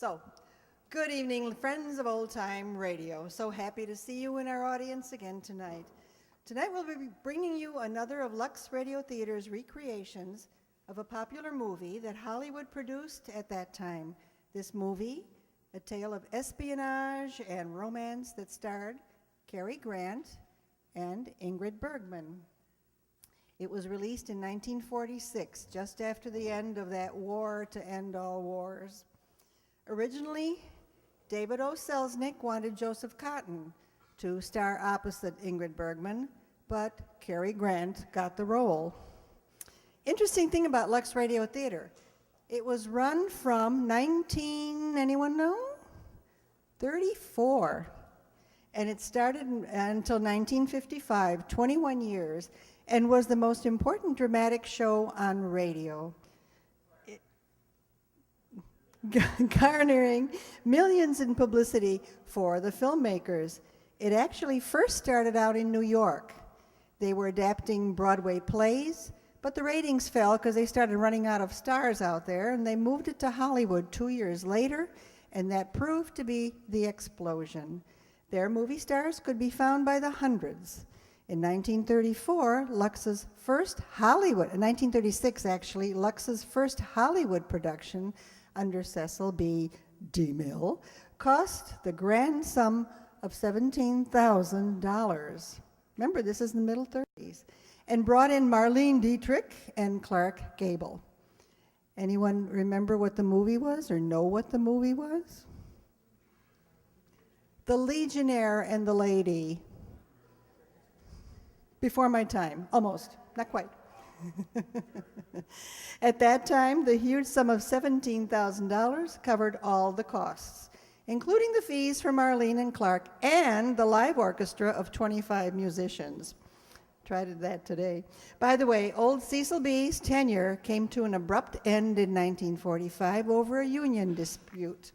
So, good evening, friends of Old Time Radio. So happy to see you in our audience again tonight. Tonight we'll be bringing you another of LUX Radio Theater's recreations of a popular movie that Hollywood produced at that time. This movie, a tale of espionage and romance that starred Cary Grant and Ingrid Bergman. It was released in 1946, just after the end of that war to end all wars. Originally, David O. Selznick wanted Joseph Cotten to star opposite Ingrid Bergman, but Cary Grant got the role. Interesting thing about Lux Radio Theater, it was run from anyone know? 34. And it started until 1955, 21 years, and was the most important dramatic show on radio, garnering millions in publicity for the filmmakers. It actually first started out in New York. They were adapting Broadway plays, but the ratings fell because they started running out of stars out there, and they moved it to Hollywood 2 years later, and that proved to be the explosion. Their movie stars could be found by the hundreds. In 1934, Lux's first Hollywood, in 1936 actually, Lux's first Hollywood production under Cecil B. DeMille cost the grand sum of $17,000. Remember, this is in the middle 30s. And brought in Marlene Dietrich and Clark Gable. Anyone remember what the movie was or know what the movie was? The Legionnaire and the Lady. Before my time, almost, not quite. At that time, the huge sum of $17,000 covered all the costs, including the fees for Marlene and Clark and the live orchestra of 25 musicians. Tried that today. By the way, old Cecil B.'s tenure came to an abrupt end in 1945 over a union dispute.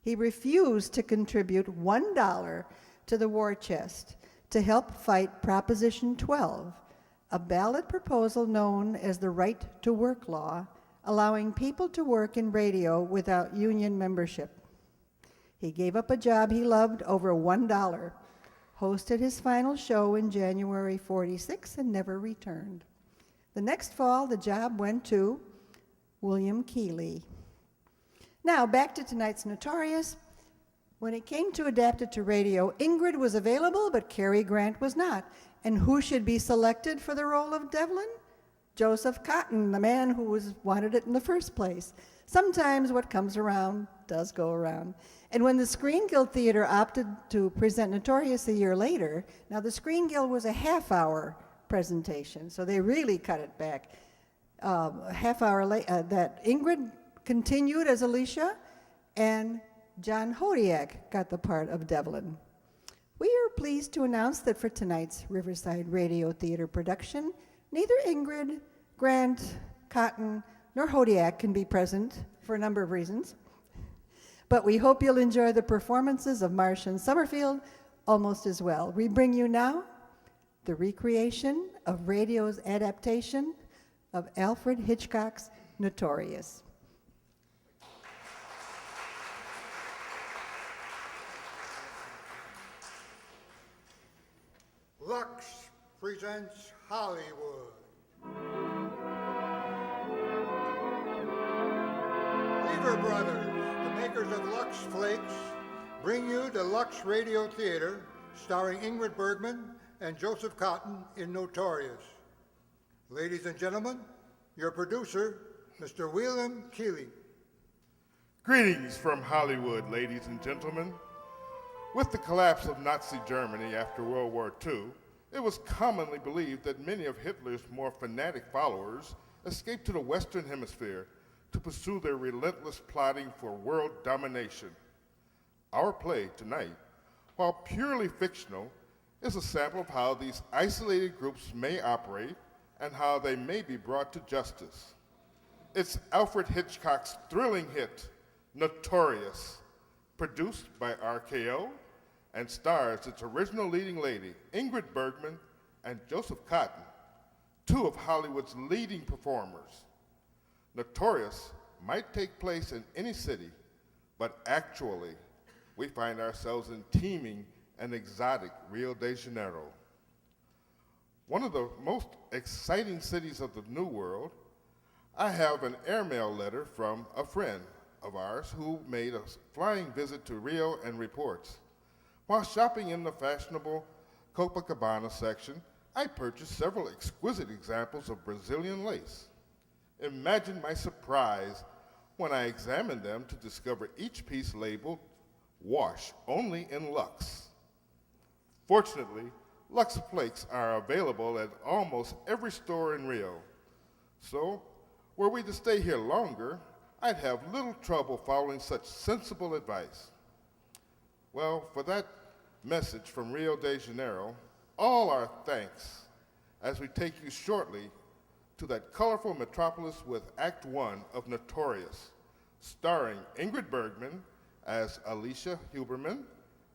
He refused to contribute $1 to the war chest to help fight Proposition 12, a ballot proposal known as the Right to Work Law, allowing people to work in radio without union membership. He gave up a job he loved over $1, hosted his final show in January 46, and never returned. The next fall, the job went to William Keighley. Now, back to tonight's Notorious. When it came to adapt it to radio, Ingrid was available, but Cary Grant was not. And who should be selected for the role of Devlin? Joseph Cotten, the man who wanted it in the first place. Sometimes what comes around does go around. And when the Screen Guild Theater opted to present Notorious a year later, now the Screen Guild was a half-hour presentation, so they really cut it back. A half hour later, that Ingrid continued as Alicia, and John Hodiak got the part of Devlin. We are pleased to announce that for tonight's Riverside Radio Theater production, neither Ingrid, Grant, Cotten, nor Hodiak can be present for a number of reasons. But we hope you'll enjoy the performances of Marsh and Summerfield almost as well. We bring you now the recreation of radio's adaptation of Alfred Hitchcock's Notorious. LUX presents Hollywood. Lever Brothers, the makers of LUX Flakes, bring you the LUX Radio Theater, starring Ingrid Bergman and Joseph Cotten in Notorious. Ladies and gentlemen, your producer, Mr. William Keighley. Greetings from Hollywood, ladies and gentlemen. With the collapse of Nazi Germany after World War II, it was commonly believed that many of Hitler's more fanatic followers escaped to the Western Hemisphere to pursue their relentless plotting for world domination. Our play tonight, while purely fictional, is a sample of how these isolated groups may operate and how they may be brought to justice. It's Alfred Hitchcock's thrilling hit, Notorious, produced by RKO, and stars its original leading lady, Ingrid Bergman, and Joseph Cotten, two of Hollywood's leading performers. Notorious might take place in any city, but actually, we find ourselves in teeming and exotic Rio de Janeiro. One of the most exciting cities of the New World. I have an airmail letter from a friend of ours who made a flying visit to Rio and reports. While shopping in the fashionable Copacabana section, I purchased several exquisite examples of Brazilian lace. Imagine my surprise when I examined them to discover each piece labeled "Wash only in LUX." Fortunately, LUX flakes are available at almost every store in Rio. So, were we to stay here longer, I'd have little trouble following such sensible advice. Well, for that message from Rio de Janeiro, all our thanks as we take you shortly to that colorful metropolis with Act One of Notorious, starring Ingrid Bergman as Alicia Huberman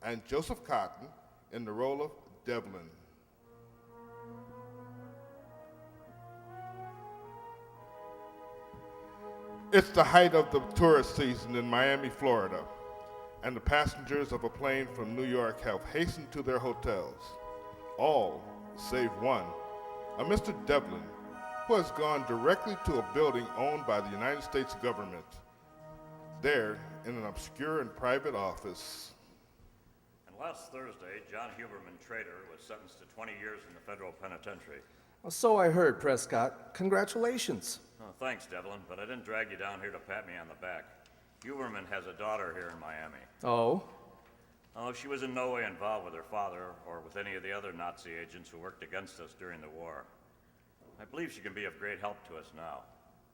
and Joseph Cotton in the role of Devlin. It's the height of the tourist season in Miami, Florida, and the passengers of a plane from New York have hastened to their hotels. All save one, a Mr. Devlin, who has gone directly to a building owned by the United States government. There, in an obscure and private office. And last Thursday, John Huberman Trader was sentenced to 20 years in the federal penitentiary. Well, so I heard, Prescott. Congratulations. Oh, thanks, Devlin, but I didn't drag you down here to pat me on the back. Huberman has a daughter here in Miami. Oh? Oh, she was in no way involved with her father or with any of the other Nazi agents who worked against us during the war. I believe she can be of great help to us now.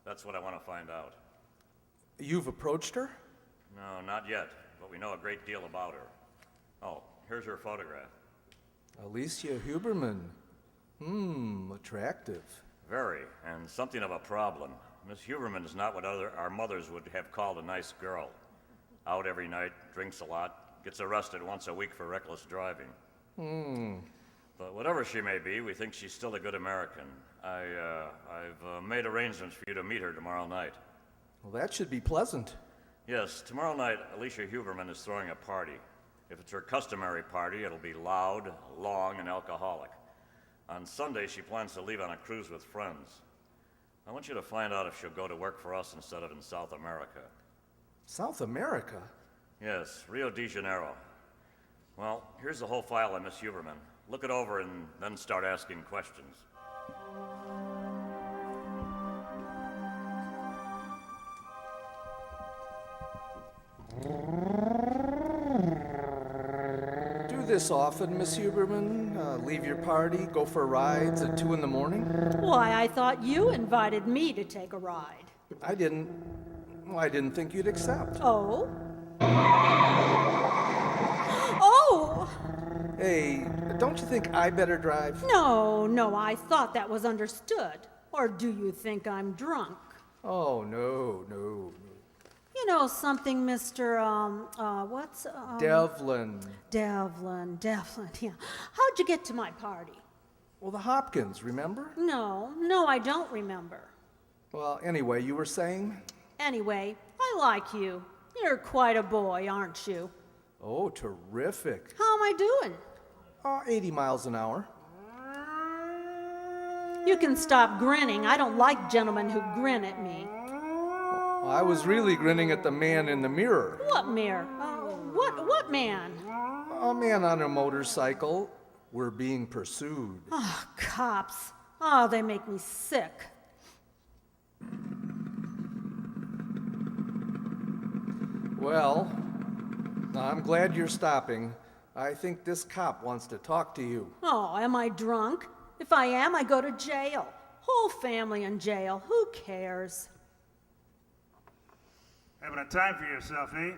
That's what I want to find out. You've approached her? No, not yet, but we know a great deal about her. Oh, here's her photograph. Alicia Huberman. Attractive. Very, and something of a problem. Miss Huberman is not what our mothers would have called a nice girl. Out every night, drinks a lot, gets arrested once a week for reckless driving. But whatever she may be, we think she's still a good American. I've made arrangements for you to meet her tomorrow night. Well, that should be pleasant. Yes, tomorrow night, Alicia Huberman is throwing a party. If it's her customary party, it'll be loud, long, and alcoholic. On Sunday, she plans to leave on a cruise with friends. I want you to find out if she'll go to work for us instead of in South America. South America? Yes, Rio de Janeiro. Well, here's the whole file on Miss Huberman. Look it over and then start asking questions. Do this often, Miss Huberman? Leave your party, go for rides at 2 in the morning? Why, I thought you invited me to take a ride. I didn't think you'd accept. Oh? Oh! Hey, don't you think I better drive? No, I thought that was understood. Or do you think I'm drunk? Oh, no. You know something, Mr. what's, Devlin. Devlin, yeah. How'd you get to my party? Well, the Hopkins, remember? No, I don't remember. Well, anyway, you were saying? Anyway, I like you. You're quite a boy, aren't you? Oh, terrific. How am I doing? 80 miles an hour. You can stop grinning. I don't like gentlemen who grin at me. I was really grinning at the man in the mirror. What mirror? What man? A man on a motorcycle. We're being pursued. Oh, cops. Oh, they make me sick. Well, I'm glad you're stopping. I think this cop wants to talk to you. Oh, am I drunk? If I am, I go to jail. Whole family in jail. Who cares? Having a time for yourself, eh?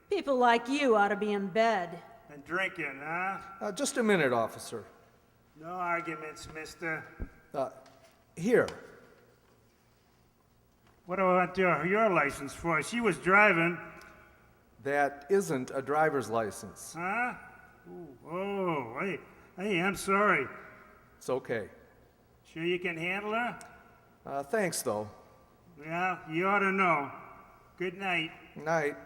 People like you ought to be in bed. And drinking, huh? Just a minute, officer. No arguments, mister. Here. What do I want your license for? She was driving. That isn't a driver's license. Huh? Hey, I'm sorry. It's okay. Sure you can handle her? Thanks, though. Well, you ought to know. Good night. Night.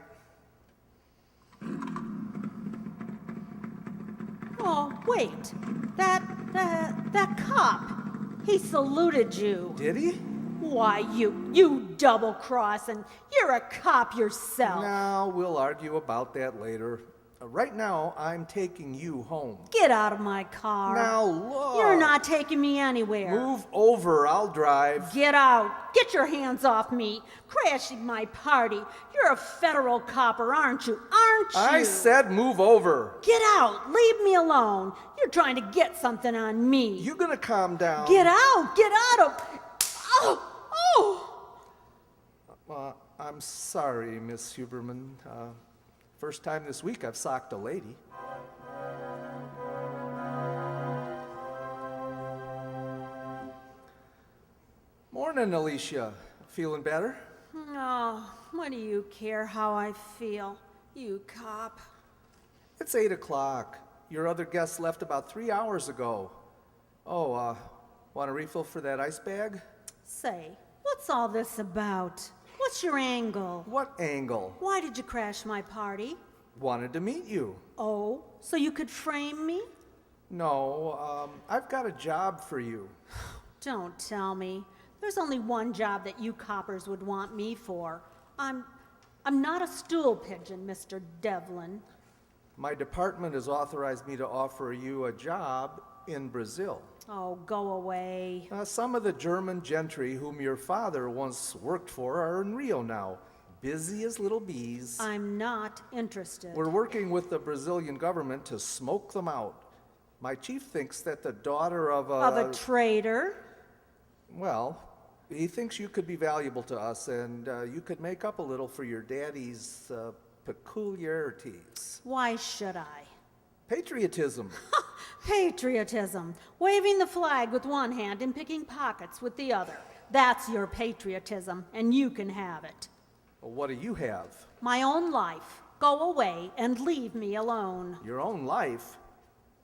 Oh, wait. That cop. He saluted you. Did he? Why, you double-crossing. You're a cop yourself. Now, we'll argue about that later. Right now, I'm taking you home. Get out of my car. Now, look. You're not taking me anywhere. Move over, I'll drive. Get out. Get your hands off me. Crashing my party. You're a federal copper, aren't you? Aren't you? I said move over. Get out. Leave me alone. You're trying to get something on me. You gonna calm down? Get out. Get out of... Oh! I'm sorry, Miss Huberman. First time this week I've socked a lady. Morning, Alicia. Feeling better? Oh, what do you care how I feel, you cop? It's 8 o'clock. Your other guests left about 3 hours ago. Oh, want a refill for that ice bag? Say, what's all this about? What's your angle? What angle? Why did you crash my party? Wanted to meet you. Oh, so you could frame me? No, I've got a job for you. Don't tell me. There's only one job that you coppers would want me for. I'm not a stool pigeon, Mr. Devlin. My department has authorized me to offer you a job in Brazil. Oh, go away. Some of the German gentry whom your father once worked for are in Rio now, busy as little bees. I'm not interested. We're working with the Brazilian government to smoke them out. My chief thinks that the daughter of a traitor? Well, he thinks you could be valuable to us, and you could make up a little for your daddy's peculiarities. Why should I? Patriotism. Patriotism. Waving the flag with one hand and picking pockets with the other. That's your patriotism, and you can have it. Well, what do you have? My own life. Go away and leave me alone. Your own life?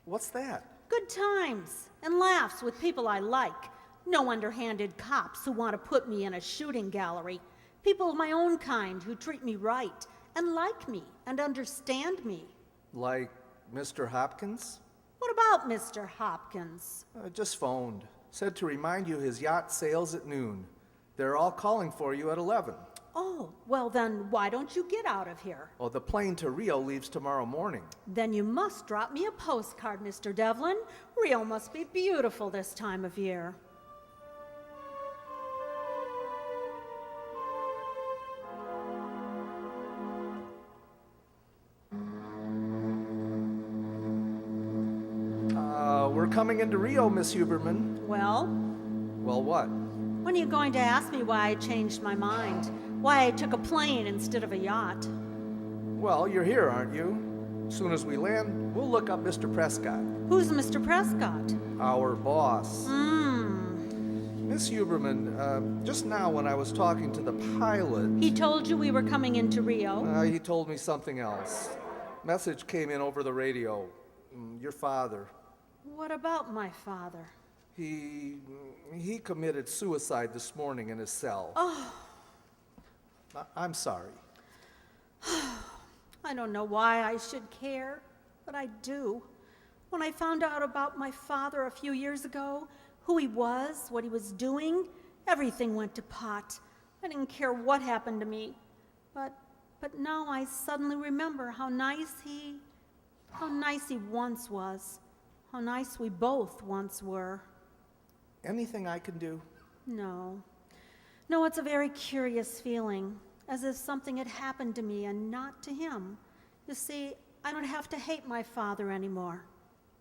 What's that? Good times and laughs with people I like. No underhanded cops who want to put me in a shooting gallery. People of my own kind who treat me right and like me and understand me. Like Mr. Hopkins? What about Mr. Hopkins? Just phoned. Said to remind you his yacht sails at noon. They're all calling for you at 11. Oh, well then why don't you get out of here? Oh, the plane to Rio leaves tomorrow morning. Then you must drop me a postcard, Mr. Devlin. Rio must be beautiful this time of year. We're coming into Rio, Miss Huberman. Well, Well, what? when are you going to ask me why I changed my mind? Why I took a plane instead of a yacht? Well, you're here, aren't you? As soon as we land, we'll look up Mr. Prescott, Who's Mr. Prescott? our boss. Hmm. Miss Huberman, just now when I was talking to the pilot, He told you we were coming into Rio? he told me something else. Message came in over the radio. Your father. What about my father? He committed suicide this morning in his cell. Oh. I'm sorry. I don't know why I should care, but I do. When I found out about my father a few years ago, who he was, what he was doing, everything went to pot. I didn't care what happened to me. But now I suddenly remember how nice he once was. How nice we both once were. Anything I can do? No. No, it's a very curious feeling, as if something had happened to me and not to him. You see, I don't have to hate my father anymore,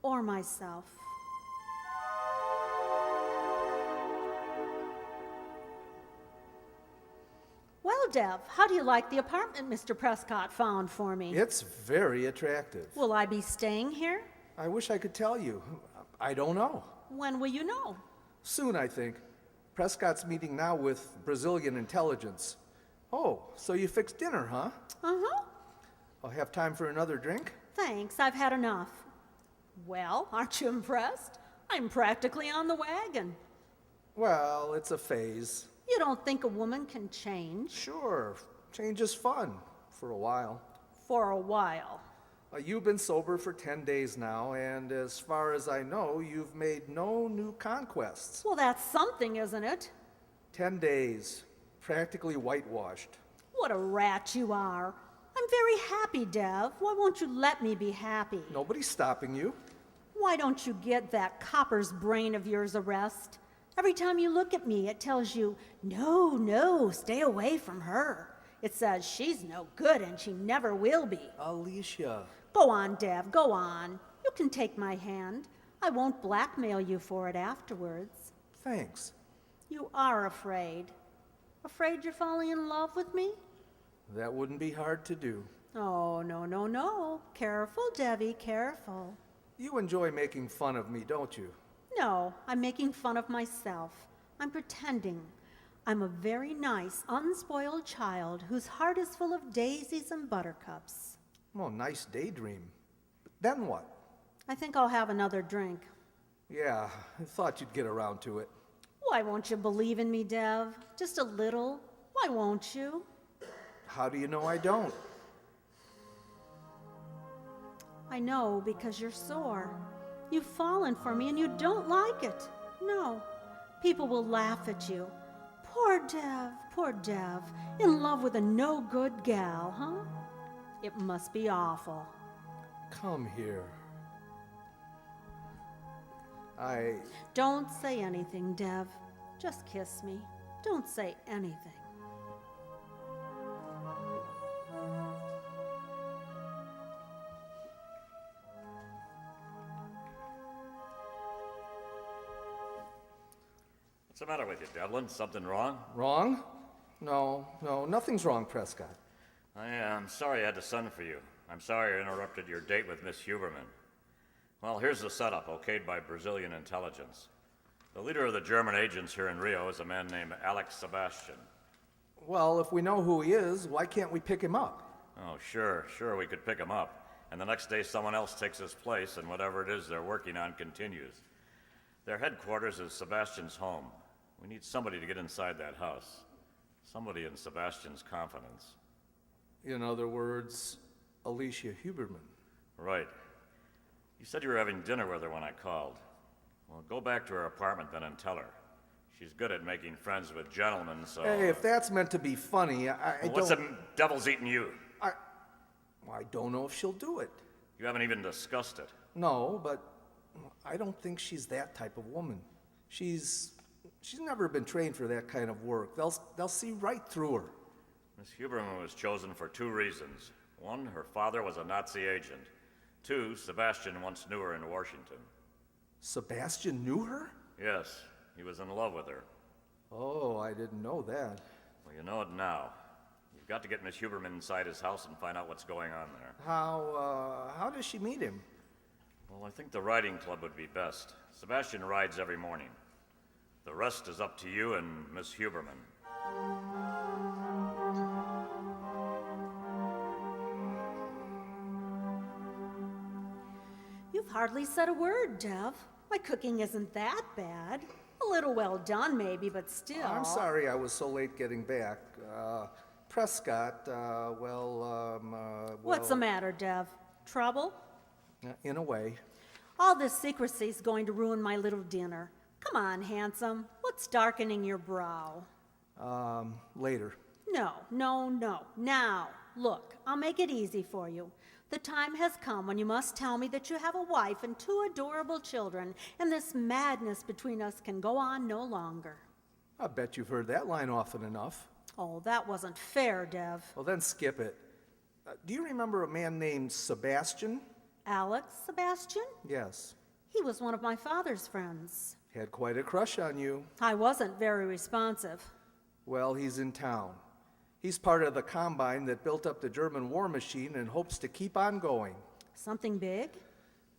or myself. Well, Dev, how do you like the apartment Mr. Prescott found for me? It's very attractive. Will I be staying here? I wish I could tell you. I don't know. When will you know? Soon, I think. Prescott's meeting now with Brazilian intelligence. Oh, so you fixed dinner, huh? Uh-huh. I'll have time for another drink? Thanks, I've had enough. Well, aren't you impressed? I'm practically on the wagon. Well, it's a phase. You don't think a woman can change? Sure, change is fun for a while. For a while. You've been sober for 10 days now, and as far as I know, you've made no new conquests. Well, that's something, isn't it? 10 days, practically whitewashed. What a rat you are. I'm very happy, Dev. Why won't you let me be happy? Nobody's stopping you. Why don't you get that copper's brain of yours a rest? Every time you look at me, it tells you, no, no, stay away from her. It says she's no good and she never will be. Alicia. Go on, Dev, go on. You can take my hand. I won't blackmail you for it afterwards. Thanks. You are afraid. Afraid you're falling in love with me? That wouldn't be hard to do. Oh, no, no, no. Careful, Debbie, careful. You enjoy making fun of me, don't you? No, I'm making fun of myself. I'm pretending. I'm a very nice, unspoiled child whose heart is full of daisies and buttercups. Oh, nice daydream. But then what? I think I'll have another drink. Yeah, I thought you'd get around to it. Why won't you believe in me, Dev? Just a little. Why won't you? How do you know I don't? I know because you're sore. You've fallen for me and you don't like it. No. People will laugh at you. Poor Dev, in love with a no-good gal, huh? It must be awful. Come here. Don't say anything, Dev. Just kiss me. Don't say anything. What's the matter with you, Devlin? Something wrong? Wrong? No, nothing's wrong, Prescott. I'm sorry I had to send for you. I'm sorry I interrupted your date with Miss Huberman. Well, here's the setup, okayed by Brazilian intelligence. The leader of the German agents here in Rio is a man named Alex Sebastian. Well, if we know who he is, why can't we pick him up? Oh, sure, we could pick him up. And the next day someone else takes his place, and whatever it is they're working on continues. Their headquarters is Sebastian's home. We need somebody to get inside that house. Somebody in Sebastian's confidence. In other words, Alicia Huberman. Right. You said you were having dinner with her when I called. Well, go back to her apartment then and tell her. She's good at making friends with gentlemen, so... Hey, if that's meant to be funny, I Well, don't... what's the devil's eating you? I don't know if she'll do it. You haven't even discussed it. No, but I don't think she's that type of woman. She's never been trained for that kind of work. They'll see right through her. Miss Huberman was chosen for 2 reasons. 1, her father was a Nazi agent. 2, Sebastian once knew her in Washington. Sebastian knew her? Yes, he was in love with her. Oh, I didn't know that. Well, you know it now. You've got to get Miss Huberman inside his house and find out what's going on there. How does she meet him? Well, I think the riding club would be best. Sebastian rides every morning. The rest is up to you and Miss Huberman. You've hardly said a word, Dev. My cooking isn't that bad. A little well done, maybe, but still. I'm sorry I was so late getting back. Prescott, What's the matter, Dev? Trouble? In a way. All this secrecy's going to ruin my little dinner. Come on, handsome. What's darkening your brow? Later. No. Now, look, I'll make it easy for you. The time has come when you must tell me that you have a wife and 2 adorable children, and this madness between us can go on no longer. I bet you've heard that line often enough. Oh, that wasn't fair, Dev. Well, then skip it. Do you remember a man named Sebastian? Alex Sebastian? Yes. He was one of my father's friends. Had quite a crush on you. I wasn't very responsive. Well, he's in town. He's part of the combine that built up the German war machine and hopes to keep on going. Something big?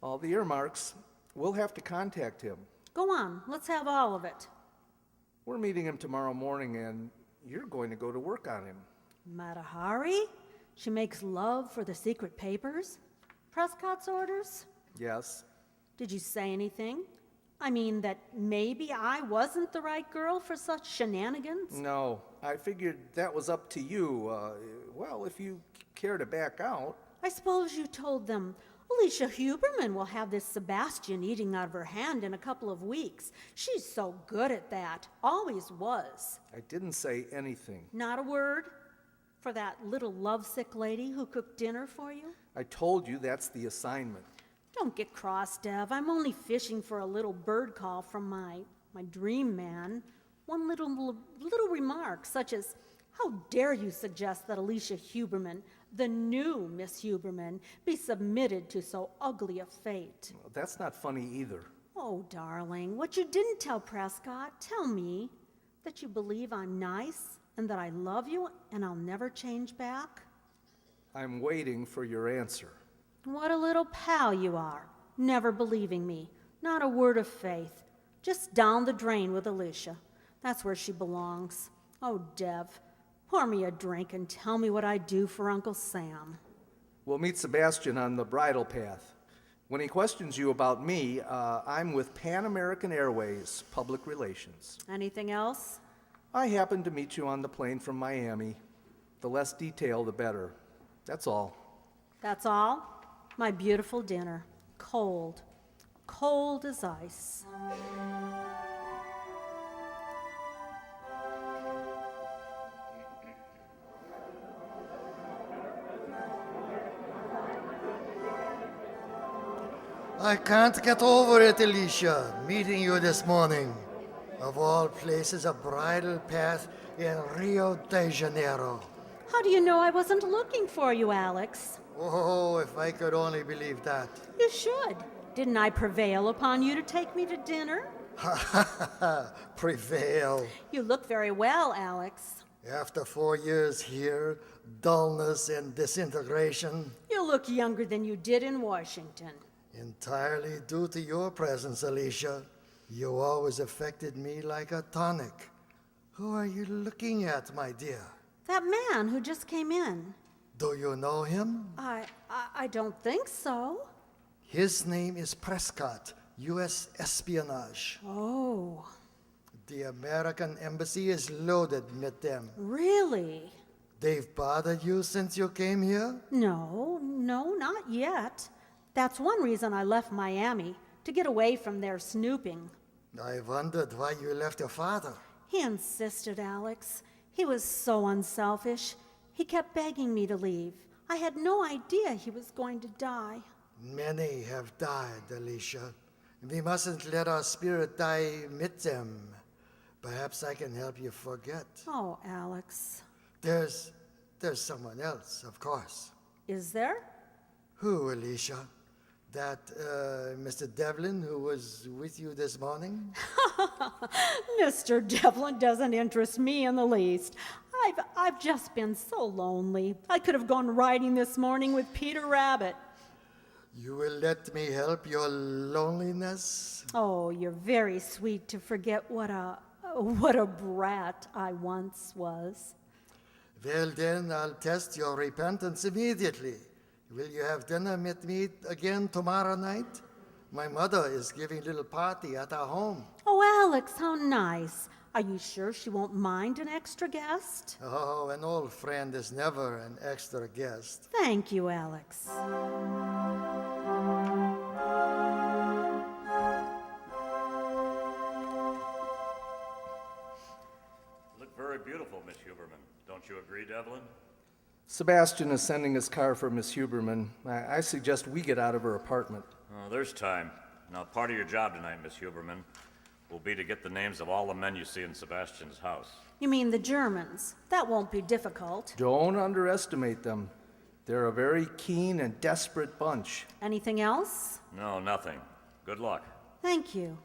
All the earmarks. We'll have to contact him. Go on, let's have all of it. We're meeting him tomorrow morning, and you're going to go to work on him. Matahari? She makes love for the secret papers? Prescott's orders? Yes. Did you say anything? I mean, that maybe I wasn't the right girl for such shenanigans? No, I figured that was up to you. Well, if you care to back out. I suppose you told them, Alicia Huberman will have this Sebastian eating out of her hand in a couple of weeks. She's so good at that. Always was. I didn't say anything. Not a word? For that little lovesick lady who cooked dinner for you? I told you that's the assignment. Don't get cross, Dev. I'm only fishing for a little bird call from my dream man. One little remark, such as, how dare you suggest that Alicia Huberman, the new Miss Huberman, be submitted to so ugly a fate? Well, that's not funny either. Oh, darling, what you didn't tell Prescott, tell me that you believe I'm nice and that I love you and I'll never change back? I'm waiting for your answer. What a little pal you are, never believing me. Not a word of faith. Just down the drain with Alicia. That's where she belongs. Oh, Dev, pour me a drink and tell me what I do for Uncle Sam. We'll meet Sebastian on the bridle path. When he questions you about me, I'm with Pan American Airways, Public Relations. Anything else? I happened to meet you on the plane from Miami. The less detail, the better. That's all. That's all? My beautiful dinner. Cold. Cold as ice. I can't get over it, Alicia, meeting you this morning. Of all places, a bridal path in Rio de Janeiro. How do you know I wasn't looking for you, Alex? Oh, if I could only believe that. You should. Didn't I prevail upon you to take me to dinner? Prevail. You look very well, Alex. After 4 years here, dullness and disintegration, You look younger than you did in Washington. entirely due to your presence, Alicia. You always affected me like a tonic. Who are you looking at, my dear? That man who just came in. Do you know him? I don't think so. His name is Prescott, U.S. espionage. Oh, The American embassy is loaded with them. really? They've bothered you since you came here? No, not yet. That's one reason I left Miami, to get away from their snooping. I wondered why you left your father. He insisted, Alex. He was so unselfish. He kept begging me to leave. I had no idea he was going to die. Many have died, Alicia. We mustn't let our spirit die with them. Perhaps I can help you forget. Oh, Alex. There's someone else, of course. Is there? Who, Alicia? That Mr. Devlin who was with you this morning? Mr. Devlin doesn't interest me in the least. I've just been so lonely. I could have gone riding this morning with Peter Rabbit. You will let me help your loneliness? Oh, you're very sweet to forget what a brat I once was. Well, then I'll test your repentance immediately. Will you have dinner with me again tomorrow night? My mother is giving a little party at our home. Oh, Alex, how nice. Are you sure she won't mind an extra guest? Oh, an old friend is never an extra guest. Thank you, Alex. Look very beautiful, Miss Huberman. Don't you agree, Devlin? Sebastian is sending his car for Miss Huberman. I suggest we get out of her apartment. Oh, there's time. Now, part of your job tonight, Miss Huberman, will be to get the names of all the men you see in Sebastian's house. You mean the Germans? That won't be difficult. Don't underestimate them. They're a very keen and desperate bunch. Anything else? No, nothing. Good luck. Thank you.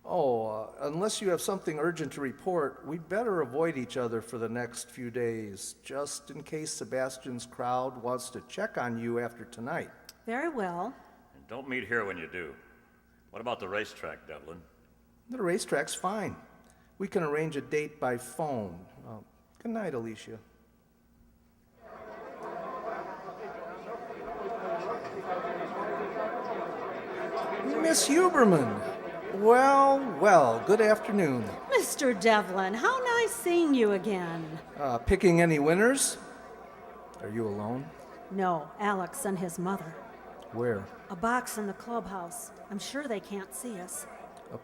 Oh, unless you have something urgent to report, we'd better avoid each other for the next few days, just in case Sebastian's crowd wants to check on you after tonight. Very well. And don't meet here when you do. What about the racetrack, Devlin? The racetrack's fine. We can arrange a date by phone. Good night, Alicia. Miss Huberman. Well, good afternoon. Mr. Devlin, how nice seeing you again. Picking any winners? Are you alone? No, Alex and his mother. Where? A box in the clubhouse. I'm sure they can't see us.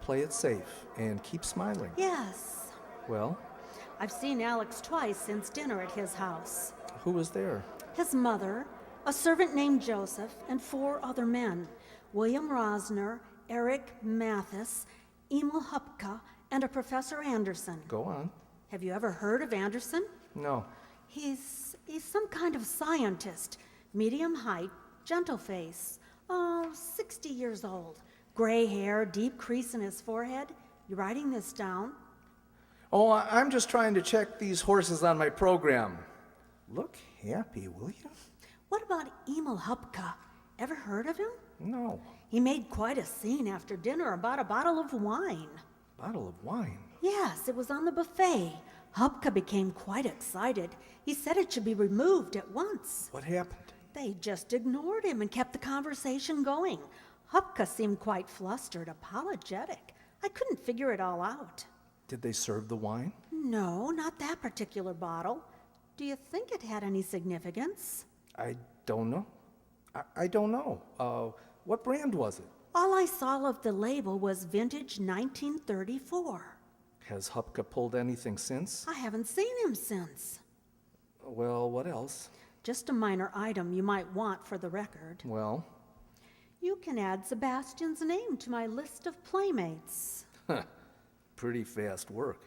Play it safe and keep smiling. Yes. Well, I've seen Alex twice since dinner at his house. who was there? His mother, a servant named Joseph, and 4 other men. William Rosner, Eric Mathis, Emil Hupka, and a Professor Anderson. Go on. Have you ever heard of Anderson? No. He's some kind of scientist. Medium height, gentle face. 60 years old. Gray hair, deep crease in his forehead. You writing this down? Oh, I'm just trying to check these horses on my program. Look happy, will you? What about Emil Hupka? Ever heard of him? No. He made quite a scene after dinner about a bottle of wine. Bottle of wine? Yes, it was on the buffet. Hupka became quite excited. He said it should be removed at once. What happened? They just ignored him and kept the conversation going. Hupka seemed quite flustered, apologetic. I couldn't figure it all out. Did they serve the wine? No, not that particular bottle. Do you think it had any significance? I don't know. I don't know. What brand was it? All I saw of the label was vintage 1934. Has Hupka pulled anything since? I haven't seen him since. Well, what else? Just a minor item you might want for the record. Well, You can add Sebastian's name to my list of playmates. pretty fast work.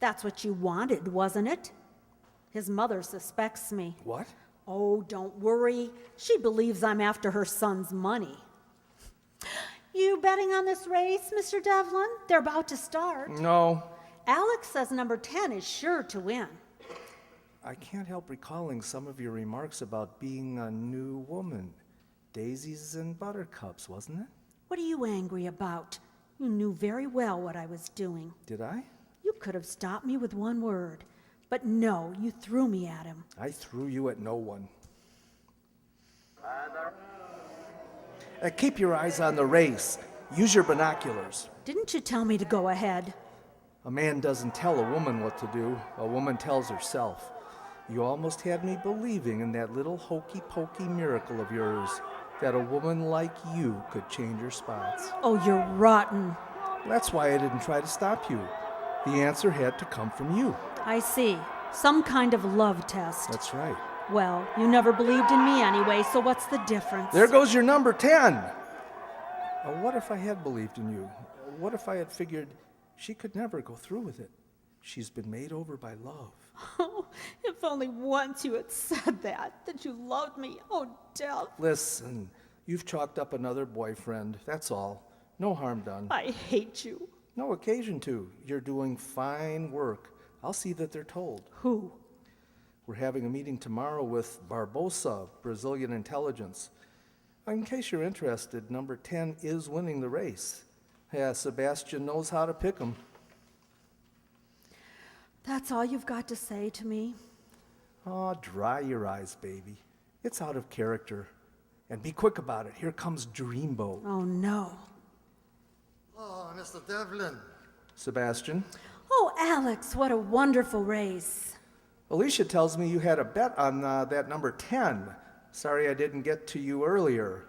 That's what you wanted, wasn't it? His mother suspects me. What? Oh, don't worry. She believes I'm after her son's money. You betting on this race, Mr. Devlin? They're about to start. No. Alex says number 10 is sure to win. I can't help recalling some of your remarks about being a new woman. Daisies and buttercups, wasn't it? What are you angry about? You knew very well what I was doing. Did I? You could have stopped me with one word. But no, you threw me at him. I threw you at no one. Keep your eyes on the race. Use your binoculars. Didn't you tell me to go ahead? A man doesn't tell a woman what to do. A woman tells herself. You almost had me believing in that little hokey-pokey miracle of yours, that a woman like you could change her spots. Oh, you're rotten. That's why I didn't try to stop you. The answer had to come from you. I see. Some kind of love test. That's right. Well, you never believed in me anyway, so what's the difference? There goes your number 10. What if I had believed in you? What if I had figured she could never go through with it? She's been made over by love. Oh, if only once you had said that you loved me. Oh, Dev. Listen, you've chalked up another boyfriend. That's all. No harm done. I hate you. No occasion to. You're doing fine work. I'll see that they're told. Who? We're having a meeting tomorrow with Barbosa, Brazilian intelligence. In case you're interested, number 10 is winning the race. Yeah, Sebastian knows how to pick 'em. That's all you've got to say to me? Oh, dry your eyes, baby. It's out of character. And be quick about it. Here comes Dreamboat. Oh, no. Oh, Mr. Devlin. Sebastian, Oh, Alex, what a wonderful race. Alicia tells me you had a bet on that number 10. Sorry I didn't get to you earlier.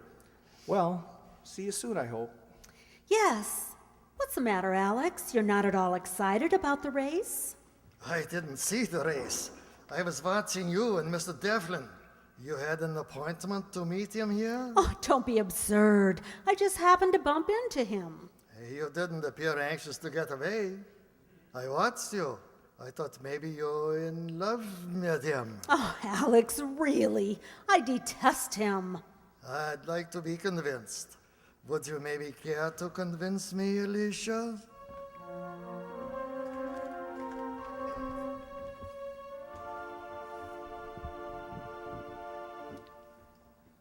Well, see you soon, I hope. Yes. What's the matter, Alex? You're not at all excited about the race? I didn't see the race. I was watching you and Mr. Devlin. You had an appointment to meet him here? Oh, don't be absurd. I just happened to bump into him. You didn't appear anxious to get away. I watched you. I thought maybe you're in love with him. Oh, Alex, really? I detest him. I'd like to be convinced. Would you maybe care to convince me, Alicia?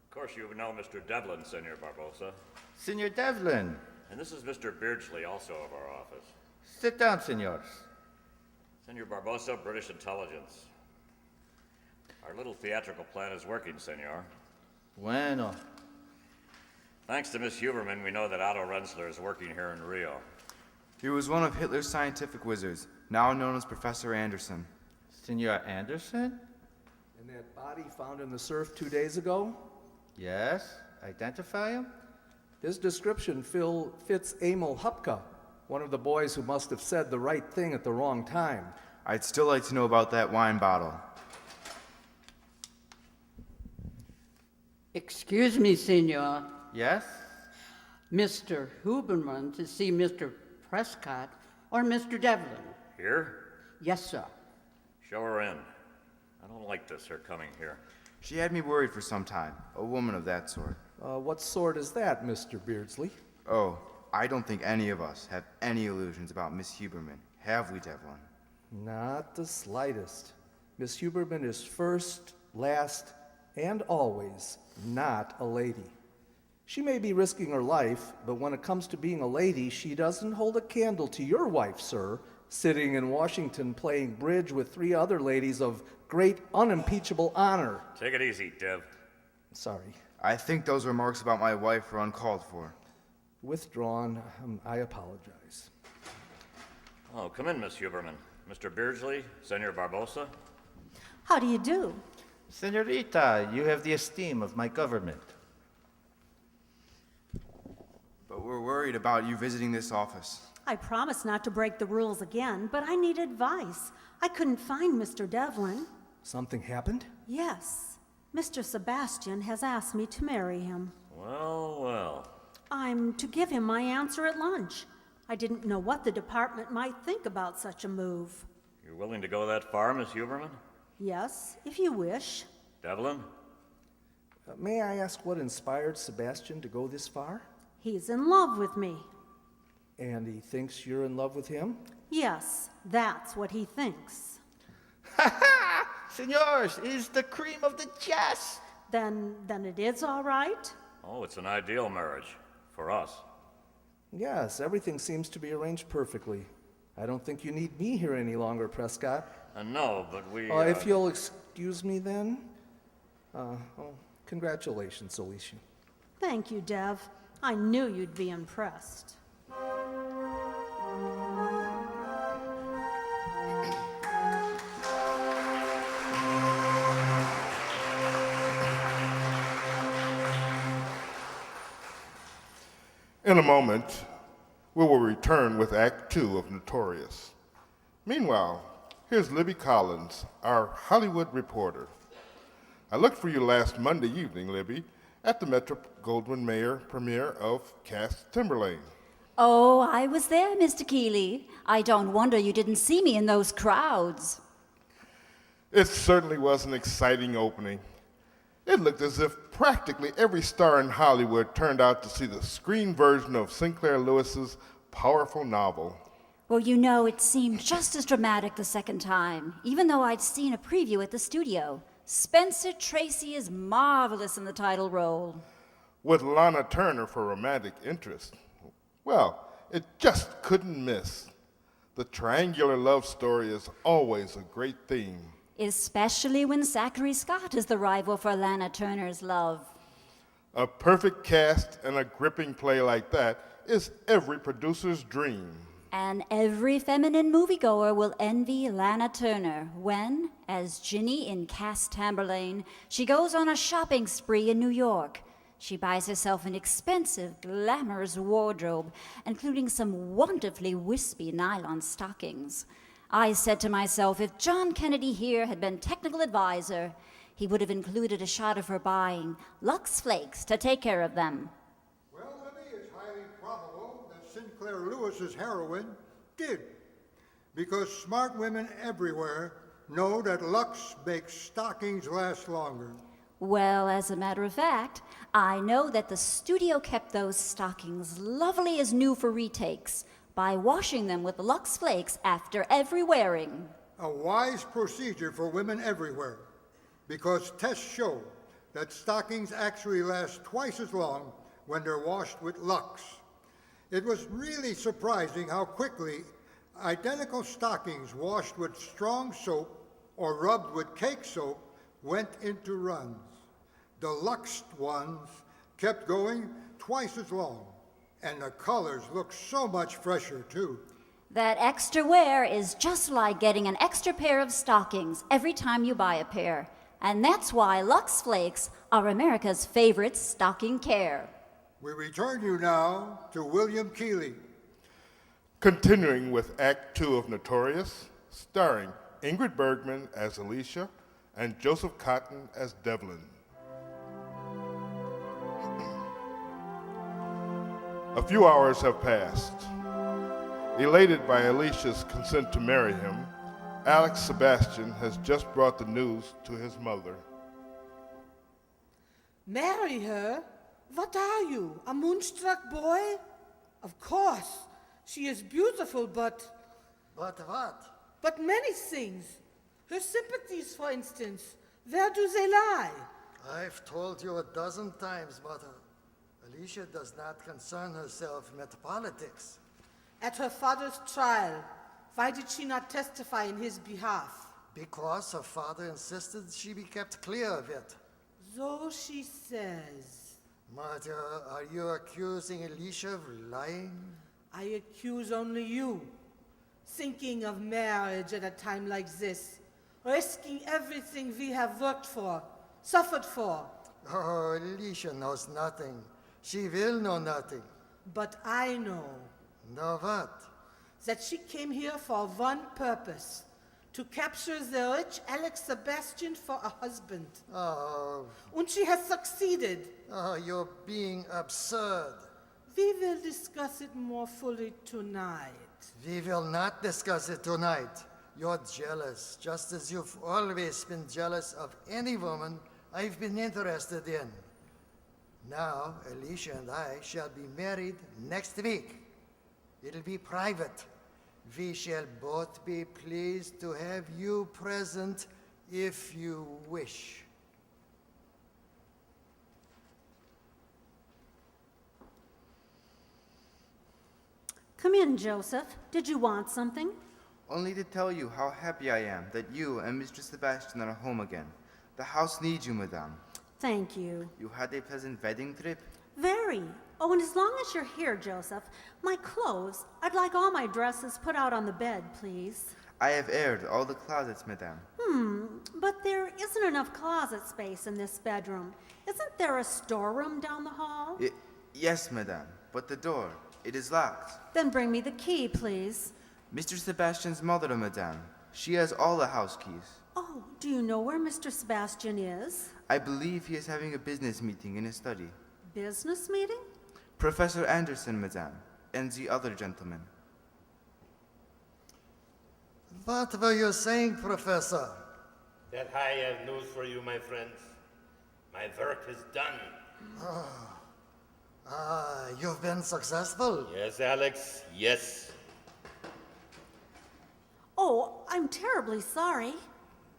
Of course, you know Mr. Devlin, Senor Barbosa. Senor Devlin, And this is Mr. Beardsley, also of our office. sit down, senors. Senor Barbosa, British intelligence. Our little theatrical plan is working, senor. Bueno. Thanks to Miss Huberman, we know that Otto Renzler is working here in Rio. He was one of Hitler's scientific wizards, now known as Professor Anderson. Senor Anderson? And that body found in the surf 2 days ago? Yes? Identify him? His description fits Emil Hupka, one of the boys who must have said the right thing at the wrong time. I'd still like to know about that wine bottle. Excuse me, senor. Yes? Mr. Huberman to see Mr. Prescott or Mr. Devlin. Here? Yes, sir. Show her in. I don't like this, her coming here. She had me worried for some time. A woman of that sort. What sort is that, Mr. Beardsley? Oh, I don't think any of us have any illusions about Miss Huberman. Have we, Devlin? Not the slightest. Miss Huberman is first, last, and always not a lady. She may be risking her life, but when it comes to being a lady, she doesn't hold a candle to your wife, sir, sitting in Washington playing bridge with 3 other ladies of great unimpeachable honor. Take it easy, Dev. Sorry. I think those remarks about my wife were uncalled for. Withdrawn. I apologize. Oh, come in, Miss Huberman. Mr. Beardsley, Senor Barbosa. How do you do? Senorita, you have the esteem of my government. But we're worried about you visiting this office. I promised not to break the rules again, but I need advice. I couldn't find Mr. Devlin. Something happened? Yes. Mr. Sebastian has asked me to marry him. Well, well. I'm to give him my answer at lunch. I didn't know what the department might think about such a move. You're willing to go that far, Miss Huberman? Yes, if you wish. Devlin? May I ask what inspired Sebastian to go this far? He's in love with me. And he thinks you're in love with him? Yes, that's what he thinks. Senors, is the cream of the jest. Then it is all right? Oh, it's an ideal marriage. For us. Yes, everything seems to be arranged perfectly. I don't think you need me here any longer, Prescott. No, but we... If you'll excuse me then. Congratulations, Alicia. Thank you, Dev. I knew you'd be impressed. In a moment, we will return with Act 2 of Notorious. Meanwhile, here's Libby Collins, our Hollywood reporter. I looked for you last Monday evening, Libby, at the Metro-Goldwyn-Mayer premiere of Cass Timberlane. Oh, I was there, Mr. Keeley. I don't wonder you didn't see me in those crowds. It certainly was an exciting opening. It looked as if practically every star in Hollywood turned out to see the screen version of Sinclair Lewis's powerful novel. Well, you know, it seemed just as dramatic the second time, even though I'd seen a preview at the studio. Spencer Tracy is marvelous in the title role. With Lana Turner for romantic interest. Well, it just couldn't miss. The triangular love story is always a great theme. Especially when Zachary Scott is the rival for Lana Turner's love. A perfect cast and a gripping play like that is every producer's dream. And every feminine moviegoer will envy Lana Turner when, as Ginny in Cass Tamberlane, she goes on a shopping spree in New York. She buys herself an expensive, glamorous wardrobe, including some wonderfully wispy nylon stockings. I said to myself, if John Kennedy here had been technical advisor, he would have included a shot of her buying LUX flakes to take care of them. Well, Libby, it's highly probable that Sinclair Lewis's heroine did, because smart women everywhere know that LUX makes stockings last longer. Well, as a matter of fact, I know that the studio kept those stockings lovely as new for retakes by washing them with LUX flakes after every wearing. A wise procedure for women everywhere, because tests show that stockings actually last twice as long when they're washed with LUX. It was really surprising how quickly identical stockings washed with strong soap or rubbed with cake soap went into runs. The LUX ones kept going twice as long, and the colors looked so much fresher, too. That extra wear is just like getting an extra pair of stockings every time you buy a pair. And that's why Lux Flakes are America's favorite stocking care. We return you now to William Keeley. Continuing with Act Two of Notorious, starring Ingrid Bergman as Alicia and Joseph Cotton as Devlin. A few hours have passed. Elated by Alicia's consent to marry him, Alex Sebastian has just brought the news to his mother. Marry her? What are you, a moonstruck boy? Of course, she is beautiful, but... But what? But many things. Her sympathies, for instance, where do they lie? I've told you a dozen times, Mother. Alicia does not concern herself with politics. At her father's trial, why did she not testify in his behalf? Because her father insisted she be kept clear of it. So she says. Mother, are you accusing Alicia of lying? I accuse only you. Thinking of marriage at a time like this, risking everything we have worked for, suffered for. Oh, Alicia knows nothing. She will know nothing. But I know. Know what? That she came here for one purpose, to capture the rich Alex Sebastian for a husband. Oh. And she has succeeded. Oh, you're being absurd. We will discuss it more fully tonight. We will not discuss it tonight. You're jealous, just as you've always been jealous of any woman I've been interested in. Now, Alicia and I shall be married next week. It'll be private. We shall both be pleased to have you present if you wish. Come in, Joseph. Did you want something? Only to tell you how happy I am that you and Mr. Sebastian are home again. The house needs you, madame. Thank you. You had a pleasant wedding trip? Very. Oh, and as long as you're here, Joseph, my clothes, I'd like all my dresses put out on the bed, please. I have aired all the closets, madame. But there isn't enough closet space in this bedroom. Isn't there a storeroom down the hall? Yes, madame, but the door, it is locked. Then bring me the key, please. Mr. Sebastian's mother, madame. She has all the house keys. Oh, do you know where Mr. Sebastian is? I believe he is having a business meeting in his study. Business meeting? Professor Anderson, madame, and the other gentleman. What were you saying, Professor? That I have news for you, my friends. My work is done. You've been successful? Yes, Alex, yes. Oh, I'm terribly sorry.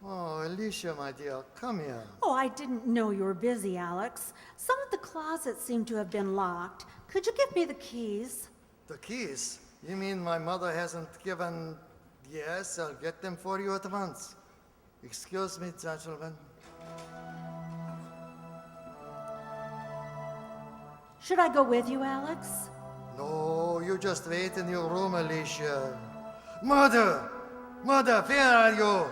Oh, Alicia, my dear, come here. Oh, I didn't know you were busy, Alex. Some of the closets seem to have been locked. Could you give me the keys? The keys? You mean my mother hasn't given... Yes, I'll get them for you at once. Excuse me, gentlemen. Should I go with you, Alex? No, you just wait in your room, Alicia. Mother! Mother, where are you?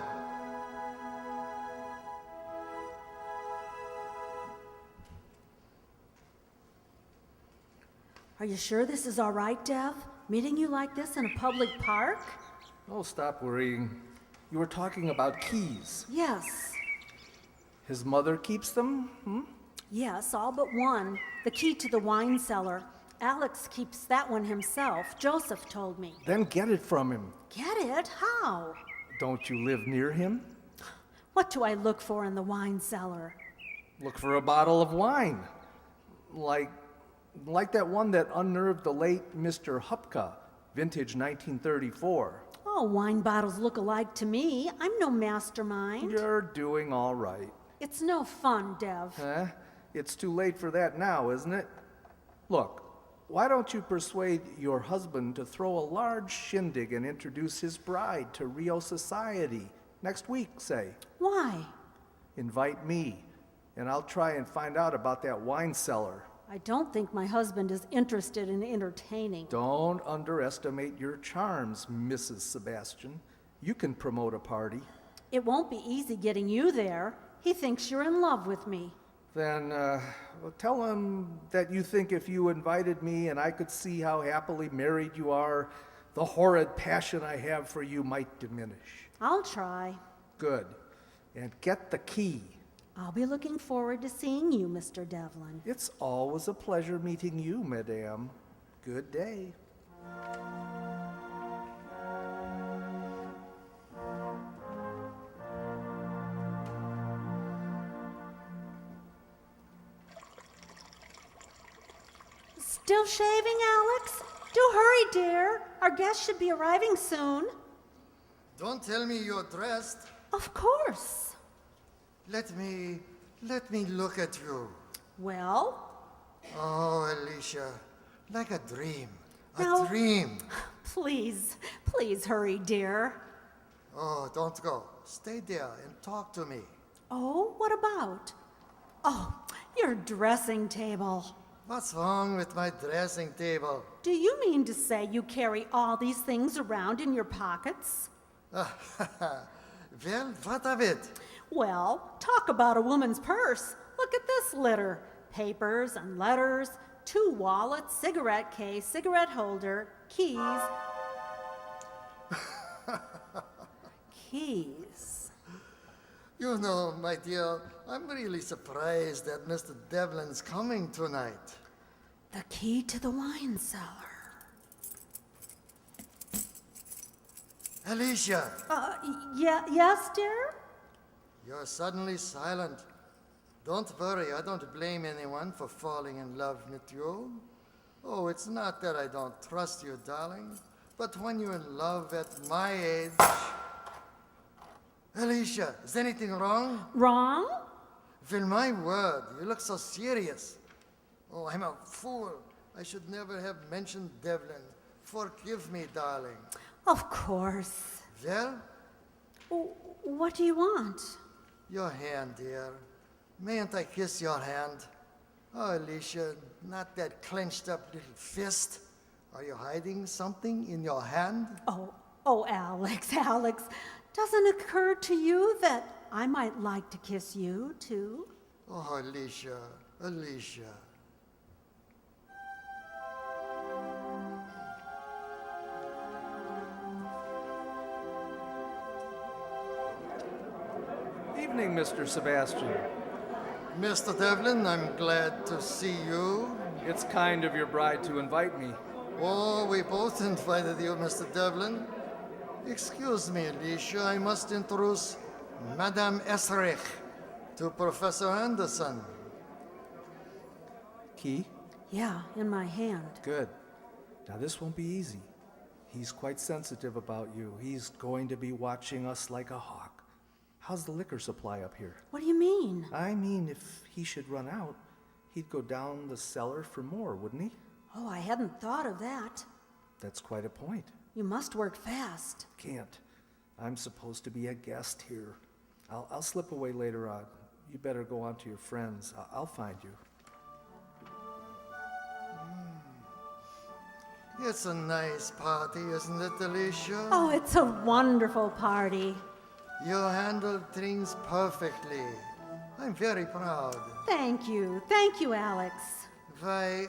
Are you sure this is all right, Dev? Meeting you like this in a public park? Oh, stop worrying. You were talking about keys. Yes. His mother keeps them? Yes, all but one. The key to the wine cellar. Alex keeps that one himself. Joseph told me. Then get it from him. Get it? How? Don't you live near him? What do I look for in the wine cellar? Look for a bottle of wine. Like that one that unnerved the late Mr. Hupka, vintage 1934. Oh, wine bottles look alike to me. I'm no mastermind. You're doing all right. It's no fun, Dev. It's too late for that now, isn't it? Look, why don't you persuade your husband to throw a large shindig and introduce his bride to Rio society next week, say? Why? Invite me, and I'll try and find out about that wine cellar. I don't think my husband is interested in entertaining. Don't underestimate your charms, Mrs. Sebastian. You can promote a party. It won't be easy getting you there. He thinks you're in love with me. Then well, tell him that you think if you invited me and I could see how happily married you are, the horrid passion I have for you might diminish. I'll try. Good. And get the key. I'll be looking forward to seeing you, Mr. Devlin. It's always a pleasure meeting you, Madame. Good day. Still shaving, Alex? Do hurry, dear. Our guest should be arriving soon. Don't tell me you're dressed. Of course. Let me look at you. Well? Oh, Alicia, like a dream. Now, A dream. Please hurry, dear. Oh, don't go. Stay there and talk to me. Oh, what about? Oh, your dressing table. What's wrong with my dressing table? Do you mean to say you carry all these things around in your pockets? Well, what of it? Well, talk about a woman's purse. Look at this litter. Papers and letters, 2 wallets, cigarette case, cigarette holder, keys. Keys. You know, my dear, I'm really surprised that Mr. Devlin's coming tonight. The key to the wine cellar. Alicia! Yes, dear? You're suddenly silent. Don't worry, I don't blame anyone for falling in love with you. Oh, it's not that I don't trust you, darling, but when you're in love at my age... Alicia, is anything wrong? Wrong? Well, my word, you look so serious. Oh, I'm a fool. I should never have mentioned Devlin. Forgive me, darling. Of course. Well? What do you want? Your hand, dear. Mayn't I kiss your hand? Oh, Alicia, not that clenched up little fist. Are you hiding something in your hand? Oh, Alex. Doesn't it occur to you that I might like to kiss you, too? Oh, Alicia. Evening, Mr. Sebastian. Mr. Devlin, I'm glad to see you. It's kind of your bride to invite me. Oh, we both invited you, Mr. Devlin. Excuse me, Alicia, I must introduce Madame Esrich to Professor Anderson. Key? Yeah, in my hand. Good. Now, this won't be easy. He's quite sensitive about you. He's going to be watching us like a hawk. How's the liquor supply up here? What do you mean? I mean, if he should run out, he'd go down the cellar for more, wouldn't he? Oh, I hadn't thought of that. That's quite a point. You must work fast. Can't. I'm supposed to be a guest here. I'll slip away later on. You better go on to your friends. I'll find you. It's a nice party, isn't it, Alicia? Oh, it's a wonderful party. You handled things perfectly. I'm very proud. Thank you, Alex. Why,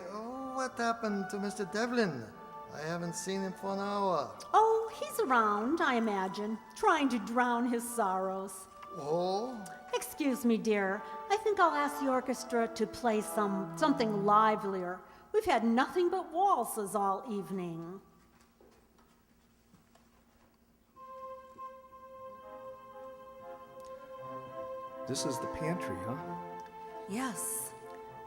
what happened to Mr. Devlin? I haven't seen him for an hour. Oh, he's around, I imagine, trying to drown his sorrows. Oh? Excuse me, dear. I think I'll ask the orchestra to play something livelier. We've had nothing but waltzes all evening. This is the pantry, huh? Yes.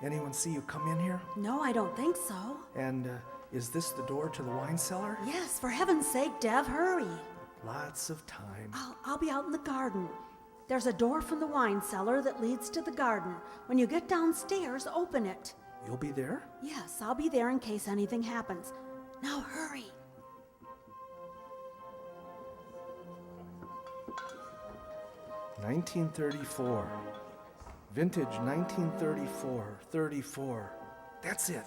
Anyone see you come in here? No, I don't think so. And is this the door to the wine cellar? Yes, for heaven's sake, Dev, hurry. Lots of time. I'll be out in the garden. There's a door from the wine cellar that leads to the garden. When you get downstairs, open it. You'll be there? Yes, I'll be there in case anything happens. Now hurry. $1934. Vintage 1934. 34. That's it.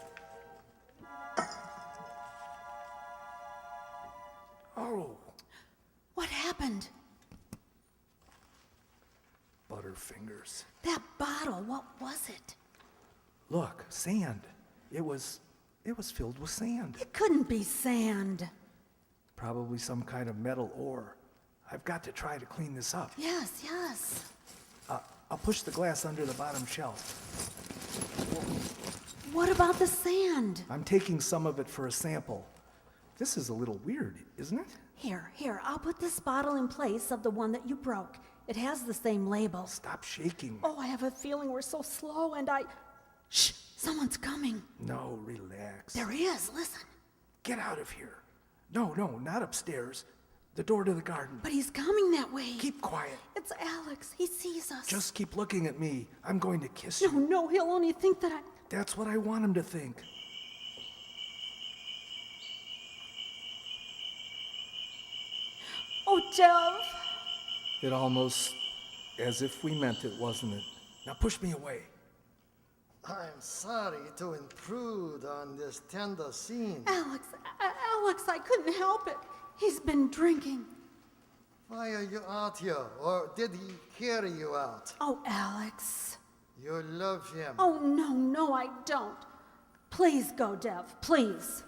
Oh. What happened? Butter Butterfingers. That bottle, what was it? Look, sand. It was filled with sand. It couldn't be sand. Probably some kind of metal ore. I've got to try to clean this up. Yes, yes. I'll push the glass under the bottom shelf. What about the sand? I'm taking some of it for a sample. This is a little weird, isn't it? Here, I'll put this bottle in place of the one that you broke. It has the same label. Stop shaking. Oh, I have a feeling we're so slow and Shh! Someone's coming. No, relax. There he is, listen. Get out of here. No, not upstairs. The door to the garden. But he's coming that way. Keep quiet. It's Alex. He sees us. Just keep looking at me. I'm going to kiss you. No, he'll only think that I... That's what I want him to think. Oh, Dev. It almost as if we meant it, wasn't it? Now push me away. I'm sorry to intrude on this tender scene. Alex, I couldn't help it. He's been drinking. Why are you out here? Or did he carry you out? Oh, Alex. You love him. Oh, no, I don't. Please go, Dev, please.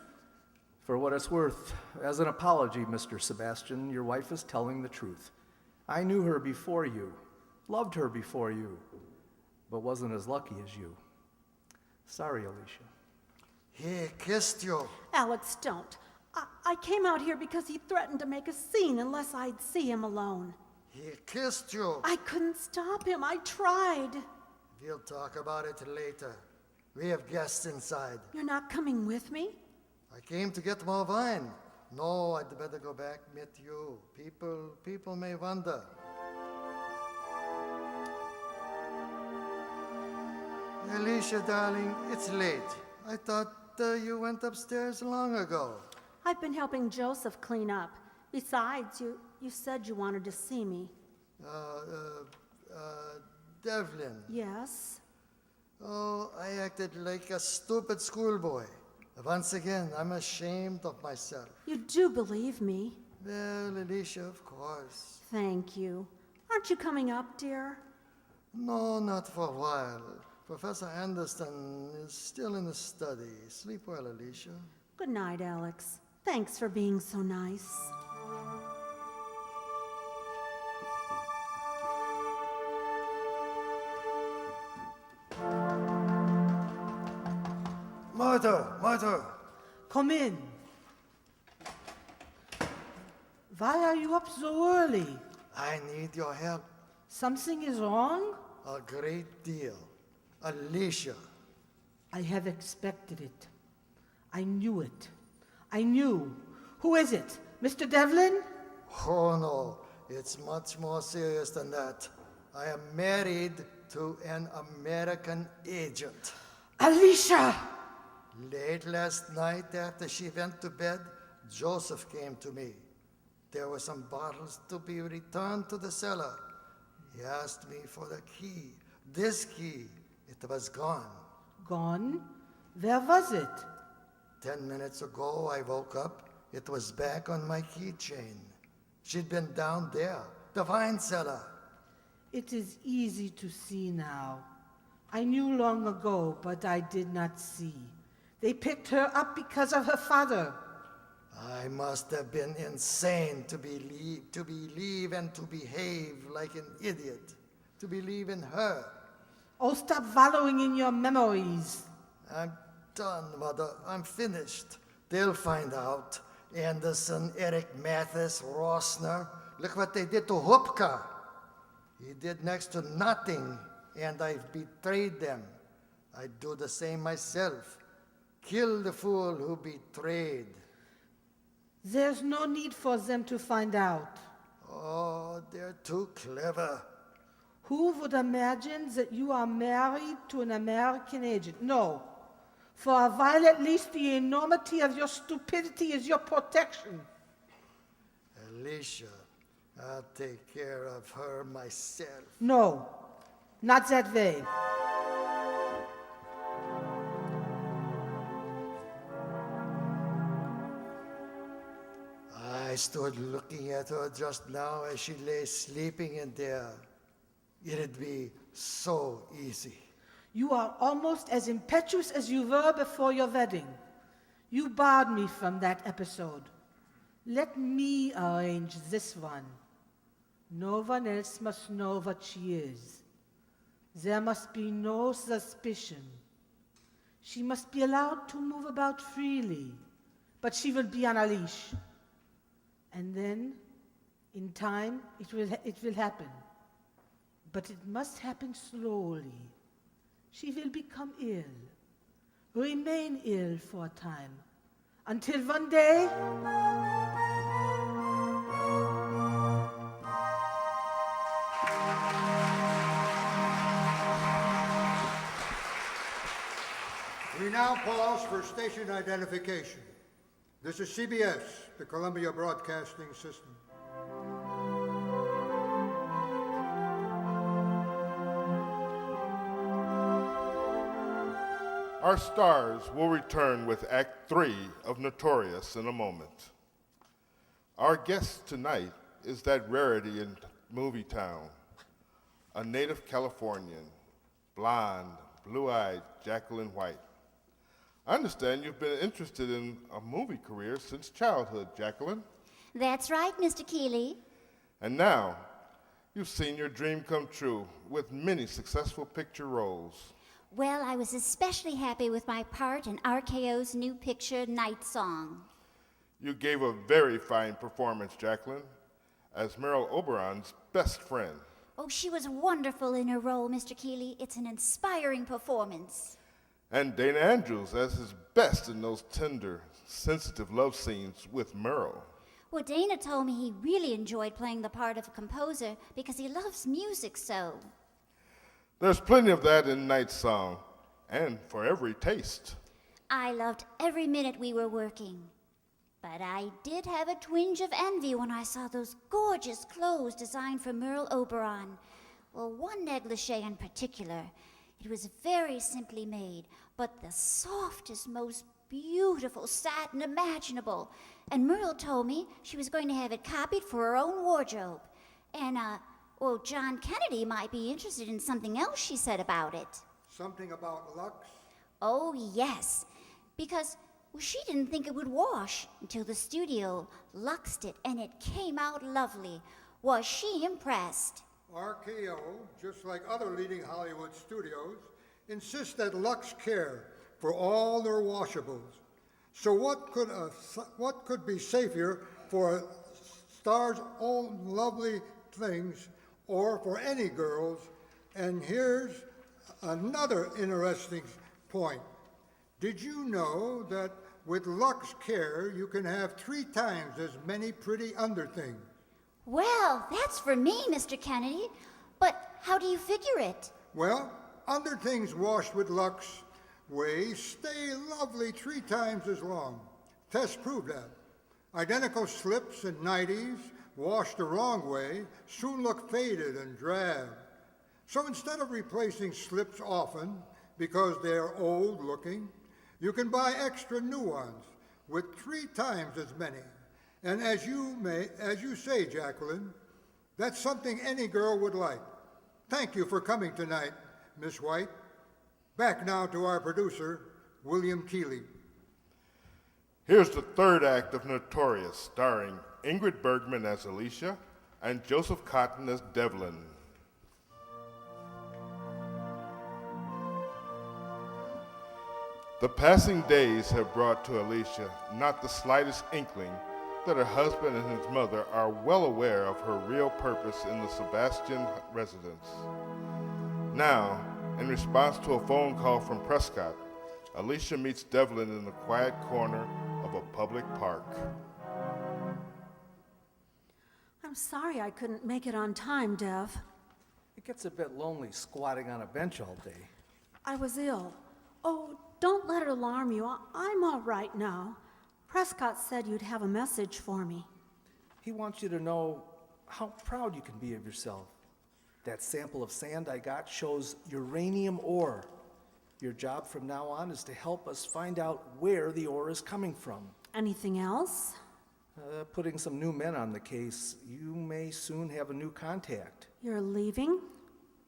For what it's worth, as an apology, Mr. Sebastian, your wife is telling the truth. I knew her before you, loved her before you, but wasn't as lucky as you. Sorry, Alicia. He kissed you. Alex, don't. I came out here because he threatened to make a scene unless I'd see him alone. He kissed you. I couldn't stop him. I tried. We'll talk about it later. We have guests inside. You're not coming with me? I came to get more wine. No, I'd better go back meet you. People may wonder. Alicia, darling, it's late. I thought you went upstairs long ago. I've been helping Joseph clean up. Besides, you said you wanted to see me. Devlin. Yes? Oh, I acted like a stupid schoolboy. Once again, I'm ashamed of myself. You do believe me? Well, Alicia, of course. Thank you. Aren't you coming up, dear? No, not for a while. Professor Anderson is still in the study. Sleep well, Alicia. Good night, Alex. Thanks for being so nice. Mother! Come in. Why are you up so early? I need your help. Something is wrong? A great deal. Alicia. I have expected it. I knew it. I knew. Who is it? Mr. Devlin? Oh, no. It's much more serious than that. I am married to an American agent. Alicia! Late last night, after she went to bed, Joseph came to me. There were some bottles to be returned to the cellar. He asked me for the key. This key. It was gone. Gone? Where was it? 10 minutes ago, I woke up. It was back on my keychain. She'd been down there, the wine cellar. It is easy to see now. I knew long ago, but I did not see. They picked her up because of her father. I must have been insane to believe and to behave like an idiot, to believe in her. Oh, stop wallowing in your memories. I'm done, Mother. I'm finished. They'll find out. Anderson, Eric Mathis, Rossner. Look what they did to Hupka. He did next to nothing, and I've betrayed them. I'd do the same myself. Kill the fool who betrayed. There's no need for them to find out. Oh, they're too clever. Who would imagine that you are married to an American agent? No. For a while, at least, the enormity of your stupidity is your protection. Alicia, I'll take care of her myself. No, not that way. I stood looking at her just now as she lay sleeping in there. It'd be so easy. You are almost as impetuous as you were before your wedding. You barred me from that episode. Let me arrange this one. No one else must know what she is. There must be no suspicion. She must be allowed to move about freely, but she will be on a leash. And then, in time, it will happen. But it must happen slowly. She will become ill, remain ill for a time, until one day... We now pause for station identification. This is CBS, the Columbia Broadcasting System. Our stars will return with Act 3 of Notorious in a moment. Our guest tonight is that rarity in movie town, a native Californian, blonde, blue-eyed Jacqueline White. I understand you've been interested in a movie career since childhood, Jacqueline. That's right, Mr. Keeley. And now, you've seen your dream come true with many successful picture roles. Well, I was especially happy with my part in RKO's new picture, Night Song. You gave a very fine performance, Jacqueline, as Merle Oberon's best friend. Oh, she was wonderful in her role, Mr. Keeley. It's an inspiring performance. And Dana Andrews as his best in those tender, sensitive love scenes with Merle. Well, Dana told me he really enjoyed playing the part of a composer because he loves music so. There's plenty of that in Night Song, and for every taste. I loved every minute we were working. But I did have a twinge of envy when I saw those gorgeous clothes designed for Merle Oberon. Well, one negligee in particular. It was very simply made, but the softest, most beautiful satin imaginable. And Merle told me she was going to have it copied for her own wardrobe. And, well, John Kennedy might be interested in something else she said about it. Something about LUX? Oh, yes. Because well, she didn't think it would wash until the studio luxed it, and it came out lovely. Was she impressed? RKO, just like other leading Hollywood studios, insists that LUX care for all their washables. So what could be safer for a star's own lovely things or for any girls? And here's another interesting point. Did you know that with LUX Care you can have 3 times as many pretty underthings? Well, that's for me, Mr. Kennedy. But how do you figure it? Well, underthings washed with LUX Way stay lovely 3 times as long. Tests prove that. Identical slips and nighties washed the wrong way soon look faded and drab. So instead of replacing slips often because they are old looking, you can buy extra new ones with 3 times as many. And as you say, Jacqueline, that's something any girl would like. Thank you for coming tonight, Miss White. Back now to our producer, William Keeley. Here's the third act of Notorious, starring Ingrid Bergman as Alicia and Joseph Cotton as Devlin. The passing days have brought to Alicia not the slightest inkling that her husband and his mother are well aware of her real purpose in the Sebastian residence. Now, in response to a phone call from Prescott, Alicia meets Devlin in the quiet corner of a public park. I'm sorry I couldn't make it on time, Dev. It gets a bit lonely squatting on a bench all day. I was ill. Oh, don't let it alarm you. I'm all right now. Prescott said you'd have a message for me. He wants you to know how proud you can be of yourself. That sample of sand I got shows uranium ore. Your job from now on is to help us find out where the ore is coming from. Anything else? Putting some new men on the case. You may soon have a new contact. You're leaving?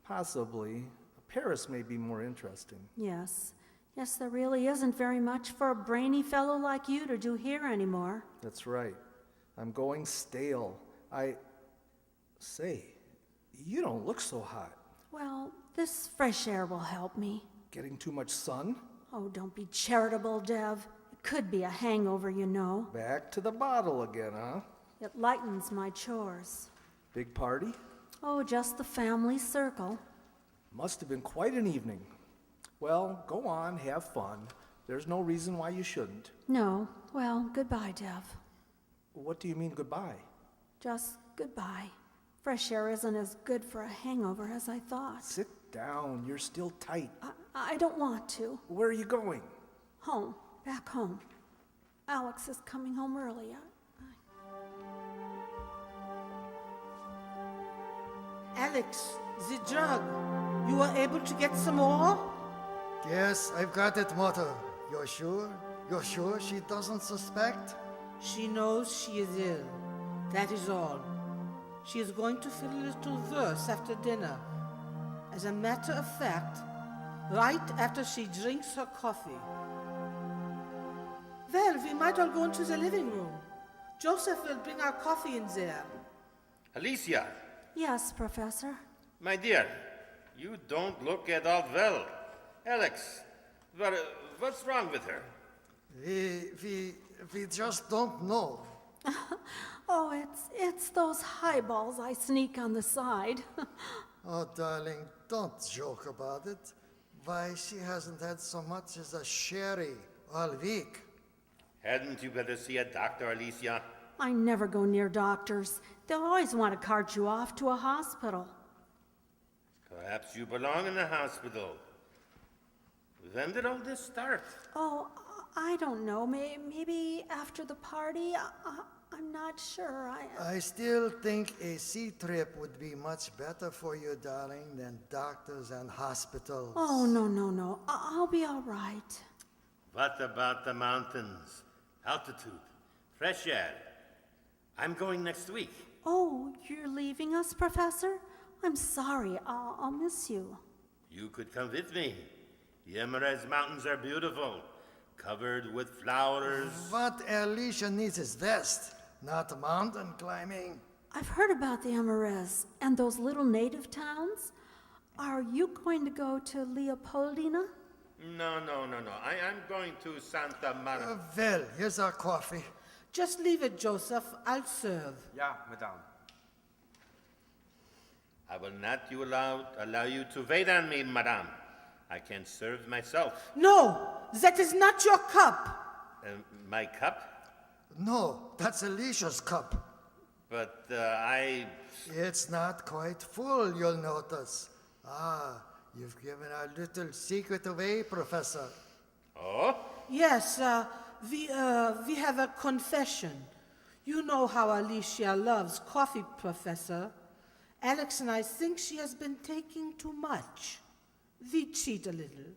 Possibly. Paris may be more interesting. Yes. Yes, there really isn't very much for a brainy fellow like you to do here anymore. That's right. I'm going stale. Say, you don't look so hot. Well, this fresh air will help me. Getting too much sun? Oh, don't be charitable, Dev. It could be a hangover, you know. Back to the bottle again, huh? It lightens my chores. Big party? Oh, just the family circle. Must have been quite an evening. Well, go on, have fun. There's no reason why you shouldn't. No. Well, goodbye, Dev. What do you mean goodbye? Just goodbye. Fresh air isn't as good for a hangover as I thought. Sit down. You're still tight. I don't want to. Where are you going? Home. Back home. Alex is coming home early. Alex, the jug. You were able to get some more? Yes, I've got it, Mother. You're sure? You're sure she doesn't suspect? She knows she is ill. That is all. She is going to feel a little worse after dinner. As a matter of fact, right after she drinks her coffee. Well, we might all go into the living room. Joseph will bring our coffee in there. Alicia, Yes, Professor. my dear, you don't look at all well. Alex, what's wrong with her? We just don't know. Oh, it's those highballs I sneak on the side. Oh, darling, don't joke about it. Why, she hasn't had so much as a sherry all week. Hadn't you better see a doctor, Alicia? I never go near doctors. They'll always want to cart you off to a hospital. Perhaps you belong in a hospital. When did all this start? Oh, I don't know. Maybe after the party? I'm not sure. I still think a sea trip would be much better for you, darling, than doctors and hospitals. Oh, no. I'll be all right. What about the mountains? Altitude, fresh air. I'm going next week. Oh, you're leaving us, Professor? I'm sorry. I'll miss you. You could come with me. The Emerald Mountains are beautiful, covered with flowers. What Alicia needs is rest, not mountain climbing. I've heard about the Amarez and those little native towns. Are you going to go to Leopoldina? No. I'm going to Santa Maria. Well, here's our coffee. Just leave it, Joseph. I'll serve. Ja, madame. I will not allow you to wait on me, madame. I can serve myself. No, that is not your cup. My cup? No, that's Alicia's cup. But It's not quite full, you'll notice. You've given our little secret away, Professor. Oh? Yes, we have a confession. You know how Alicia loves coffee, Professor. Alex and I think she has been taking too much. We cheat a little.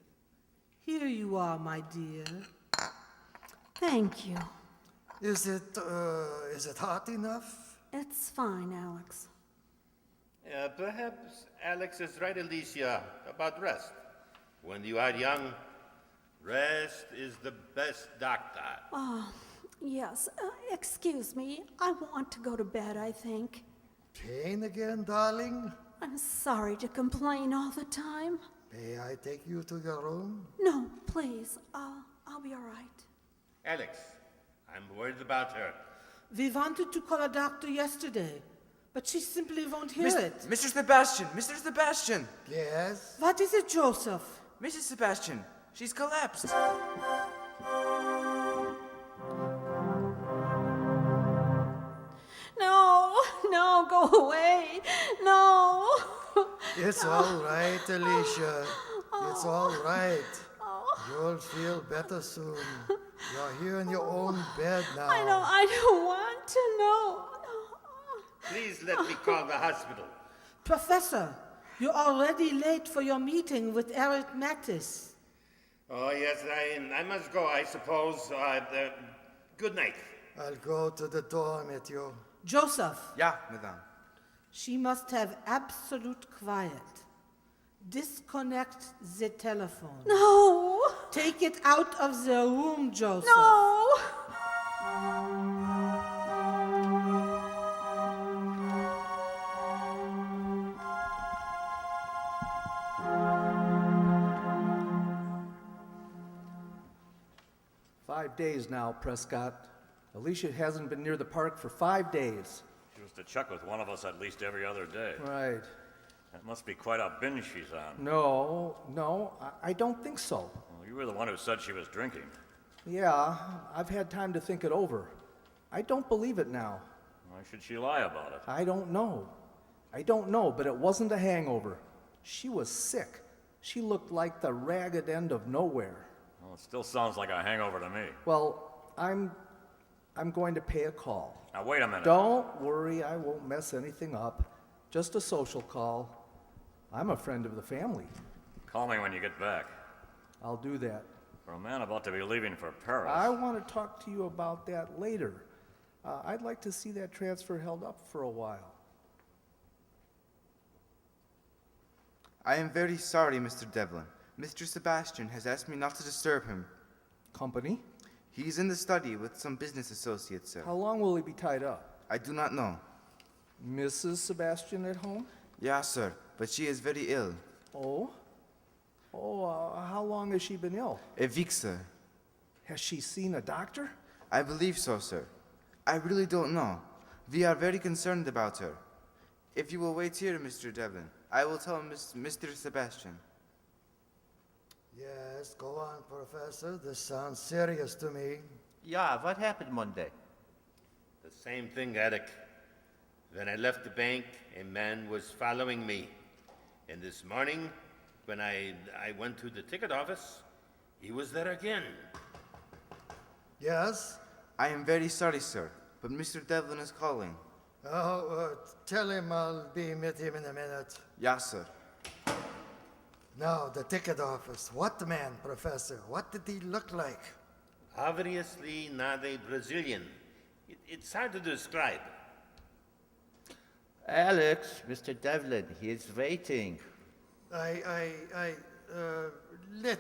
Here you are, my dear. Thank you. Is it hot enough? It's fine, Alex. Perhaps Alex is right, Alicia, about rest. When you are young, rest is the best doctor. Oh, yes. Excuse me. I want to go to bed, I think. Pain again, darling? I'm sorry to complain all the time. May I take you to your room? No, please. I'll be all right. Alex, I'm worried about her. We wanted to call a doctor yesterday, but she simply won't hear it. Mr. Sebastian! Mr. Sebastian! Yes? What is it, Joseph? Mrs. Sebastian, she's collapsed. No, go away. No. It's all right, Alicia. It's all right. You'll feel better soon. You're here in your own bed now. I don't want to know. Please let me call the hospital. Professor, you're already late for your meeting with Eric Mattis. Oh, yes, I must go, I suppose. Good night. I'll go to the door with you. Joseph. Ja, madame. She must have absolute quiet. Disconnect the telephone. No! Take it out of the room, Joseph. No! "5 days now, Prescott. Alicia hasn't been near the park for 5 days. She was to check with one of us at least every other day. Right. That must be quite a binge she's on. No, I don't think so. Well, you were the one who said she was drinking. Yeah, I've had time to think it over. I don't believe it now. Why should she lie about it? I don't know, but it wasn't a hangover. She was sick. She looked like the ragged end of nowhere. Well, it still sounds like a hangover to me. Well, I'm going to pay a call. Now, wait a minute. Don't worry, I won't mess anything up. Just a social call. I'm a friend of the family. Call me when you get back. I'll do that. For a man about to be leaving for Paris. I want to talk to you about that later. I'd like to see that transfer held up for a while. I am very sorry, Mr. Devlin. Mr. Sebastian has asked me not to disturb him. Company? He's in the study with some business associates, sir. How long will he be tied up? I do not know. Mrs. Sebastian at home? Yeah, sir, but she is very ill. Oh? How long has she been ill? A week, sir. Has she seen a doctor? I believe so, sir. I really don't know. We are very concerned about her. If you will wait here, Mr. Devlin, I will tell Mr. Sebastian. Yes, go on, Professor. This sounds serious to me. Yeah, what happened Monday? The same thing, Eric. When I left the bank, a man was following me. And this morning, when I went to the ticket office, he was there again. Yes? I am very sorry, sir, but Mr. Devlin is calling. Oh, tell him I'll be with him in a minute. Yes, sir. Now, the ticket office. What man, Professor? What did he look like? Obviously not a Brazilian. It's hard to describe. Alex, Mr. Devlin, he is waiting. Let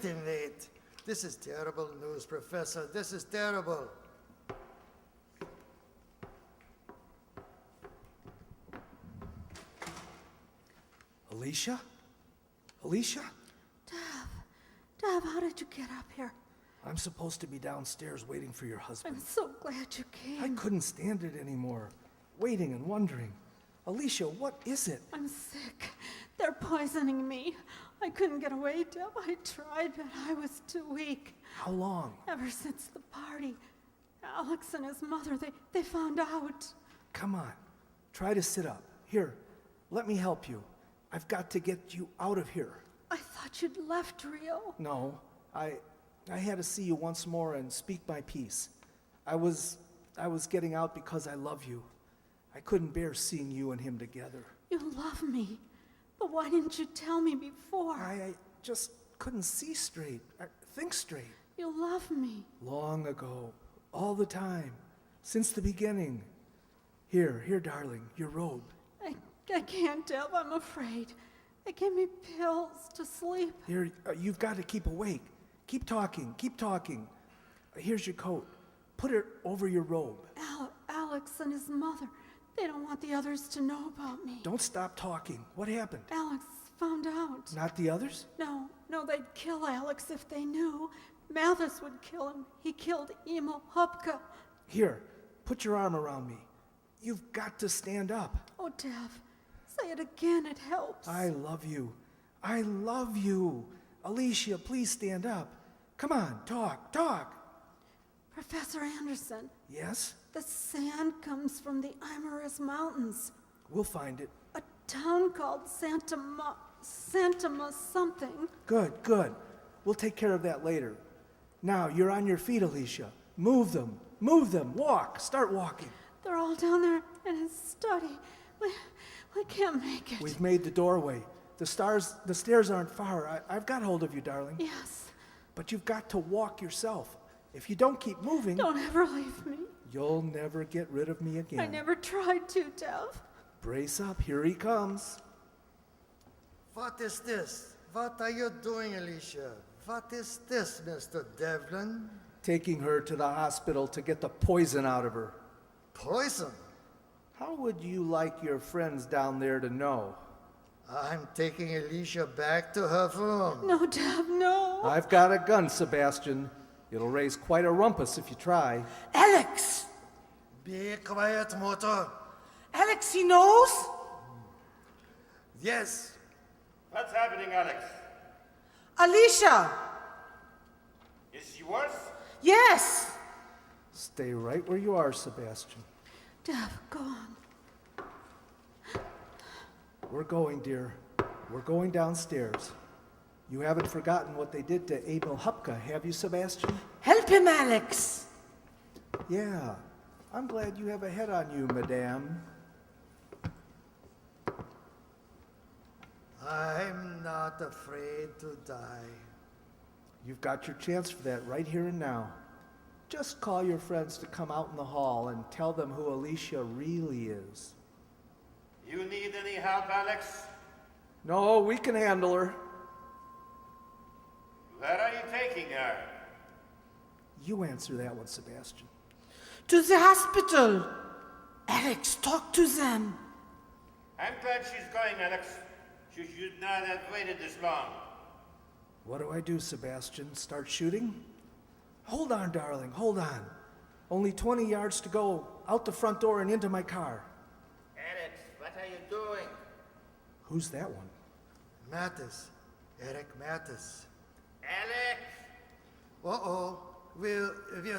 him wait. This is terrible news, Professor. This is terrible. Alicia? Alicia? Dave, how did you get up here? I'm supposed to be downstairs waiting for your husband. I'm so glad you came. I couldn't stand it anymore. Waiting and wondering. Alicia, what is it? I'm sick. They're poisoning me. I couldn't get away, Deb. I tried, but I was too weak. How long? Ever since the party. Alex and his mother, they found out. Come on. Try to sit up. Here, let me help you. I've got to get you out of here. I thought you'd left Rio. No, I had to see you once more and speak my piece. I was getting out because I love you. I couldn't bear seeing you and him together. You love me. But why didn't you tell me before? I just couldn't see straight, think straight. You love me. Long ago, all the time, since the beginning. Here, darling, your robe. I can't, Deb. I'm afraid. They gave me pills to sleep. Here, you've got to keep awake. Keep talking. Here's your coat. Put it over your robe. Alex and his mother, they don't want the others to know about me. Don't stop talking. What happened? Alex found out. Not the others? No, they'd kill Alex if they knew. Mathis would kill him. He killed Emil Hupka. Here, put your arm around me. You've got to stand up. Oh, Dev, say it again. It helps. I love you. I love you. Alicia, please stand up. Come on, talk. Professor Anderson. Yes? The sand comes from the Imerus Mountains. We'll find it. A town called Santa Ma something. Good. We'll take care of that later. Now, you're on your feet, Alicia. Move them. Walk. Start walking. They're all down there in his study. We can't make it. We've made the doorway. The stairs aren't far. I've got hold of you, darling. Yes. But you've got to walk yourself. If you don't keep moving... Don't ever leave me. You'll never get rid of me again. I never tried to, Dev. Brace up. Here he comes. What is this? What are you doing, Alicia? What is this, Mr. Devlin? Taking her to the hospital to get the poison out of her. Poison? How would you like your friends down there to know? I'm taking Alicia back to her room. No, Deb, no. I've got a gun, Sebastian. It'll raise quite a rumpus if you try. Alex! Be quiet, Motor. Alex, he knows? Yes. What's happening, Alex? Alicia! Is she worse? Yes! Stay right where you are, Sebastian. Deb, go on. We're going, dear. We're going downstairs. You haven't forgotten what they did to Emil Hupka, have you, Sebastian? Help him, Alex! Yeah. I'm glad you have a head on you, madame. I'm not afraid to die. You've got your chance for that right here and now. Just call your friends to come out in the hall and tell them who Alicia really is. You need any help, Alex? No, we can handle her. Where are you taking her? You answer that one, Sebastian. To the hospital! Alex, talk to them. I'm glad she's going, Alex. She should not have waited this long. What do I do, Sebastian? Start shooting? Hold on, darling, hold on. Only 20 yards to go, out the front door and into my car. Alex, what are you doing? Who's that one? Mattis. Eric Mattis. Alex! Uh-oh. We're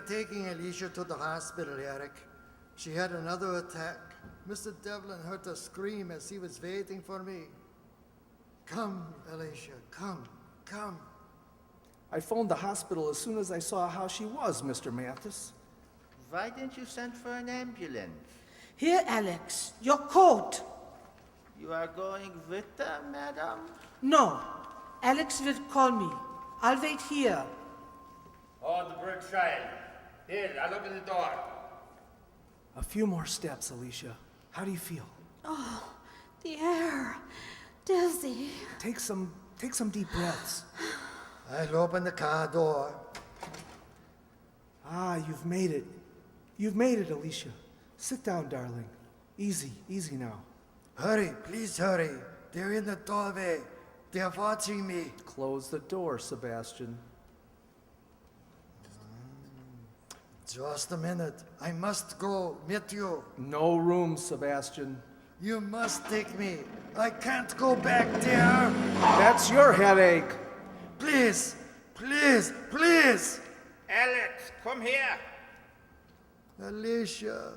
taking Alicia to the hospital, Eric. She had another attack. Mr. Devlin heard her scream as he was waiting for me. Come, Alicia, come. I phoned the hospital as soon as I saw how she was, Mr. Mathis. Why didn't you send for an ambulance? Here, Alex, your coat. You are going with them, madam? No, Alex will call me. I'll wait here. Oh, the bird child. Here, I'll open the door. A few more steps, Alicia. How do you feel? Oh, the air. Dizzy. Take some deep breaths. I'll open the car door. Ah, you've made it. You've made it, Alicia. Sit down, darling. Easy now. Hurry, please hurry. They're in the doorway. They're watching me. Close the door, Sebastian. Just a minute. I must go meet you. No room, Sebastian. You must take me. I can't go back there. That's your headache. Please. Alex, come here. Alicia.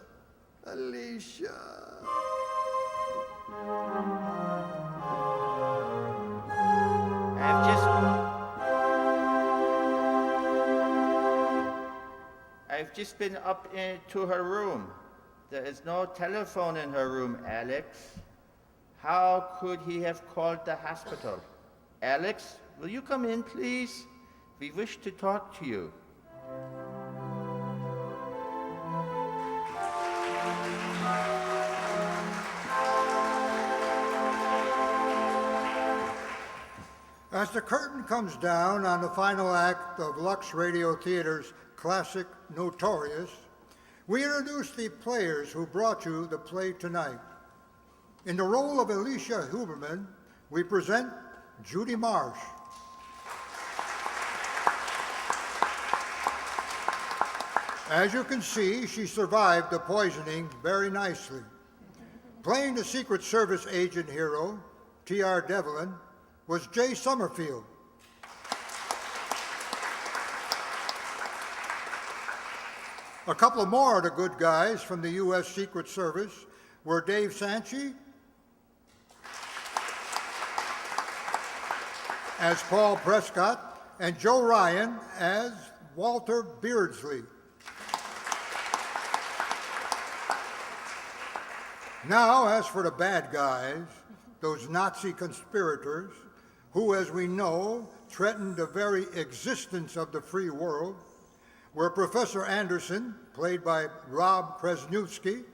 I've just been up into her room. There is no telephone in her room, Alex. How could he have called the hospital? Alex, will you come in, please? We wish to talk to you. As the curtain comes down on the final act of Lux Radio Theater's classic Notorious, we introduce the players who brought you the play tonight. In the role of Alicia Huberman, we present Judy Marsh. As you can see, she survived the poisoning very nicely. Playing the Secret Service agent hero, T.R. Devlin, was Jay Summerfield. A couple more of the good guys from the U.S. Secret Service were Dave Sanchi as Paul Prescott and Joe Ryan as Walter Beardsley. Now, as for the bad guys, those Nazi conspirators, who, as we know, threatened the very existence of the free world, were Professor Anderson, played by Rob Kresnewski,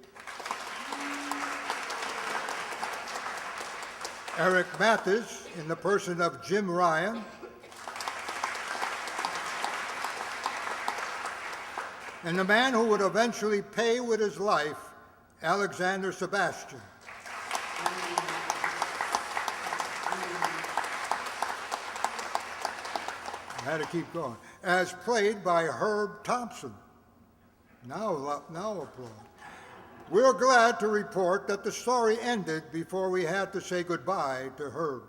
Eric Mathis in the person of Jim Ryan, and the man who would eventually pay with his life, Alexander Sebastian. I had to keep going. As played by Herb Thompson. Now applaud. We're glad to report that the story ended before we had to say goodbye to Herb.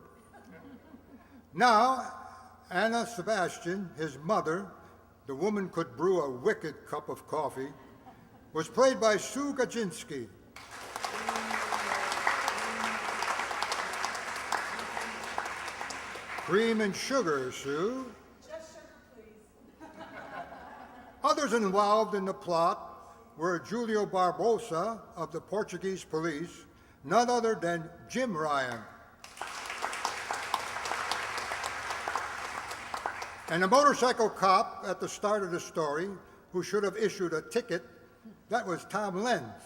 Now, Anna Sebastian, his mother, the woman could brew a wicked cup of coffee, was played by Sue Gajinsky. Cream and sugar, Sue. Just sugar, please. Others involved in the plot were Julio Barbosa of the Portuguese police, none other than Jim Ryan. And the motorcycle cop at the start of the story, who should have issued a ticket, that was Tom Lenz,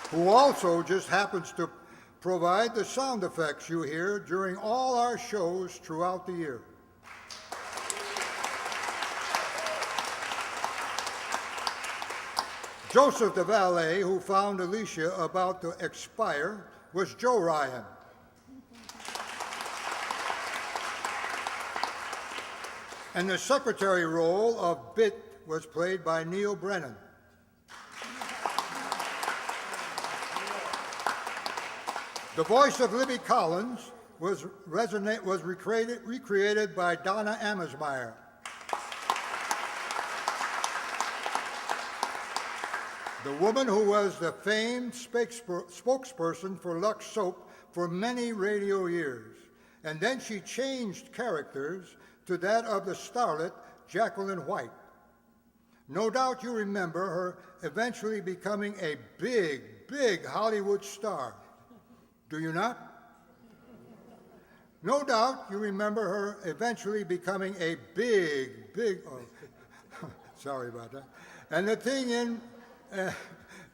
who also just happens to provide the sound effects you hear during all our shows throughout the year. Joseph the valet, who found Alicia about to expire, was Joe Ryan. And the secretary role of Bit was played by Neil Brennan. The voice of Libby Collins was recreated by Donna Amesmeyer. The woman who was the famed spokesperson for Lux Soap for many radio years. And then she changed characters to that of the starlet Jacqueline White. No doubt you remember her eventually becoming a big Hollywood star. Do you not? No doubt you remember her eventually becoming a big, oh, sorry about that. And the thing in,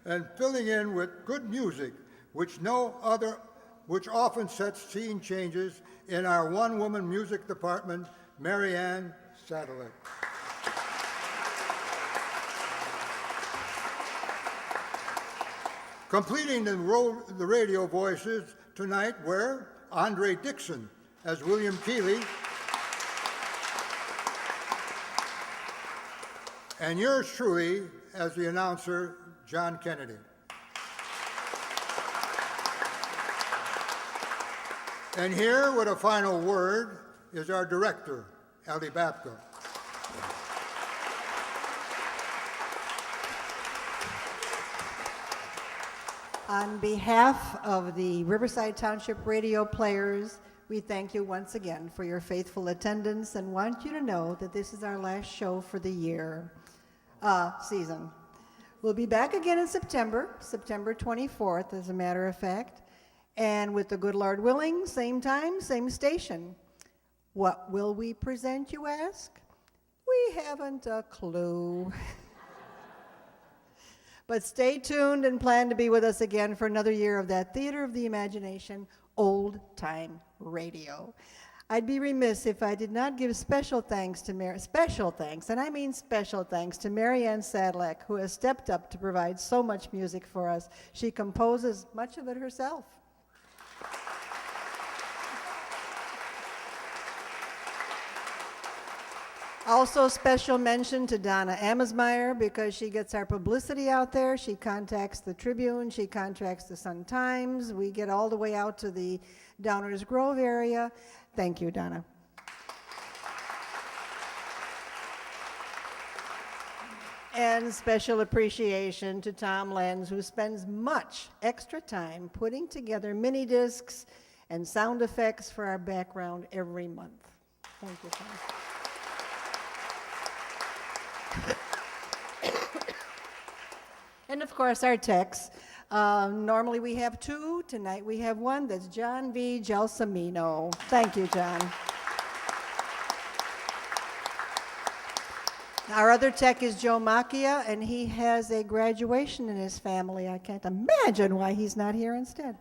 and filling in with good music, which often sets scene changes in our one-woman music department, Mary Ann Sadilek. Completing the radio voices tonight were Andre Dixon as William Keeley, and yours truly as the announcer, John Kennedy. And here with a final word is our director, Ellie Babka. On behalf of the Riverside Township radio players, we thank you once again for your faithful attendance and want you to know that this is our last show for the season. We'll be back again in September 24th, as a matter of fact, and with the good Lord willing, same time, same station. What will we present, you ask? We haven't a clue. But stay tuned and plan to be with us again for another year of that theater of the imagination, old time radio. I'd be remiss if I did not give special thanks, and I mean special thanks to Mary Ann Sadilek, who has stepped up to provide so much music for us. She composes much of it herself. Also, special mention to Donna Amesmeyer, because she gets our publicity out there. She contacts the Tribune, she contacts the Sun-Times. We get all the way out to the Downers Grove area. Thank you, Donna. And special appreciation to Tom Lenz, who spends much extra time putting together mini discs and sound effects for our background every month. Thank you, Tom. And of course, our techs. Normally we have two. Tonight we have one. That's John V. Gelsomino. Thank you, John. Our other tech is Joe Macchia, and he has a graduation in his family. I can't imagine why he's not here instead.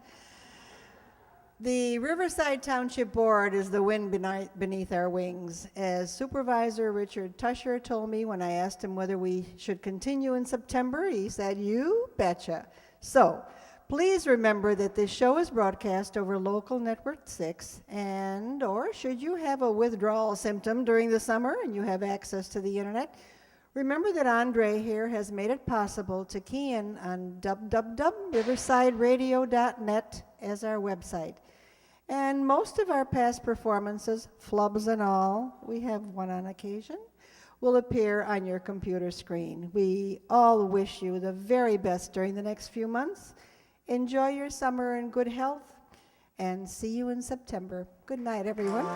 The Riverside Township Board is the wind beneath our wings. As Supervisor Richard Tusher told me when I asked him whether we should continue in September, he said, "You betcha." So, please remember that this show is broadcast over Local Network 6, and or should you have a withdrawal symptom during the summer and you have access to the internet, remember that Andre here has made it possible to key in on www.riversideradio.net as our website. And most of our past performances, flubs and all, we have one on occasion, will appear on your computer screen. We all wish you the very best during the next few months. Enjoy your summer in good health, and see you in September. Good night, everyone.